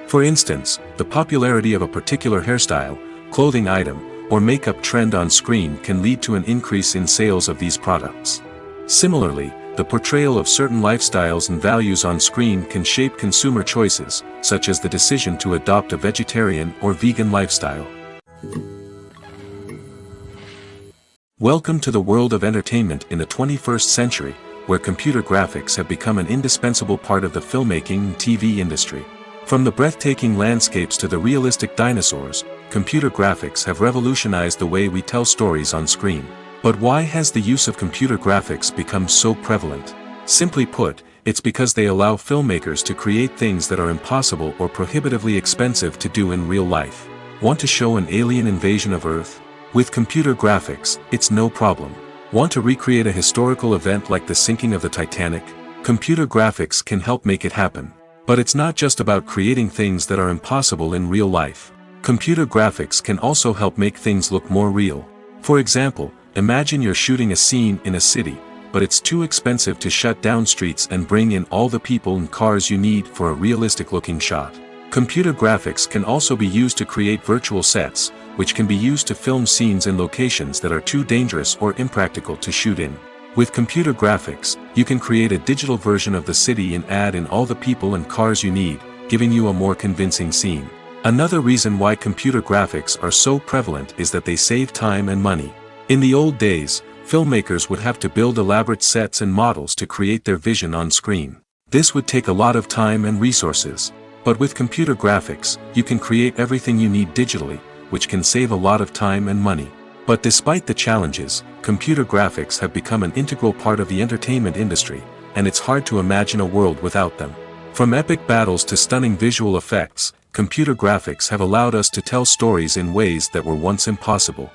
For instance, the popularity of a particular hairstyle, clothing item, or makeup trend on screen can lead to an increase in sales of these products. Similarly, the portrayal of certain lifestyles and values on screen can shape consumer choices, such as the decision to adopt a vegetarian or vegan lifestyle. Welcome to the world of entertainment in the 21st century, where computer graphics have become an indispensable part of the filmmaking and TV industry. From the breathtaking landscapes to the realistic dinosaurs, computer graphics have revolutionized the way we tell stories on screen. But why has the use of computer graphics become so prevalent? Simply put, it's because they allow filmmakers to create things that are impossible or prohibitively expensive to do in real life. Want to show an alien invasion of Earth? With computer graphics, it's no problem. Want to recreate a historical event like the sinking of the Titanic? Computer graphics can help make it happen. But it's not just about creating things that are impossible in real life. Computer graphics can also help make things look more real. For example, imagine you're shooting a scene in a city, but it's too expensive to shut down streets and bring in all the people and cars you need for a realistic-looking shot. Computer graphics can also be used to create virtual sets, which can be used to film scenes in locations that are too dangerous or impractical to shoot in. With computer graphics, you can create a digital version of the city and add in all the people and cars you need, giving you a more convincing scene. Another reason why computer graphics are so prevalent is that they save time and money. In the old days, filmmakers would have to build elaborate sets and models to create their vision on screen. This would take a lot of time and resources. But with computer graphics, you can create everything you need digitally, which can save a lot of time and money. But despite the challenges, computer graphics have become an integral part of the entertainment industry, and it's hard to imagine a world without them. From epic battles to stunning visual effects, computer graphics have allowed us to tell stories in ways that were once impossible.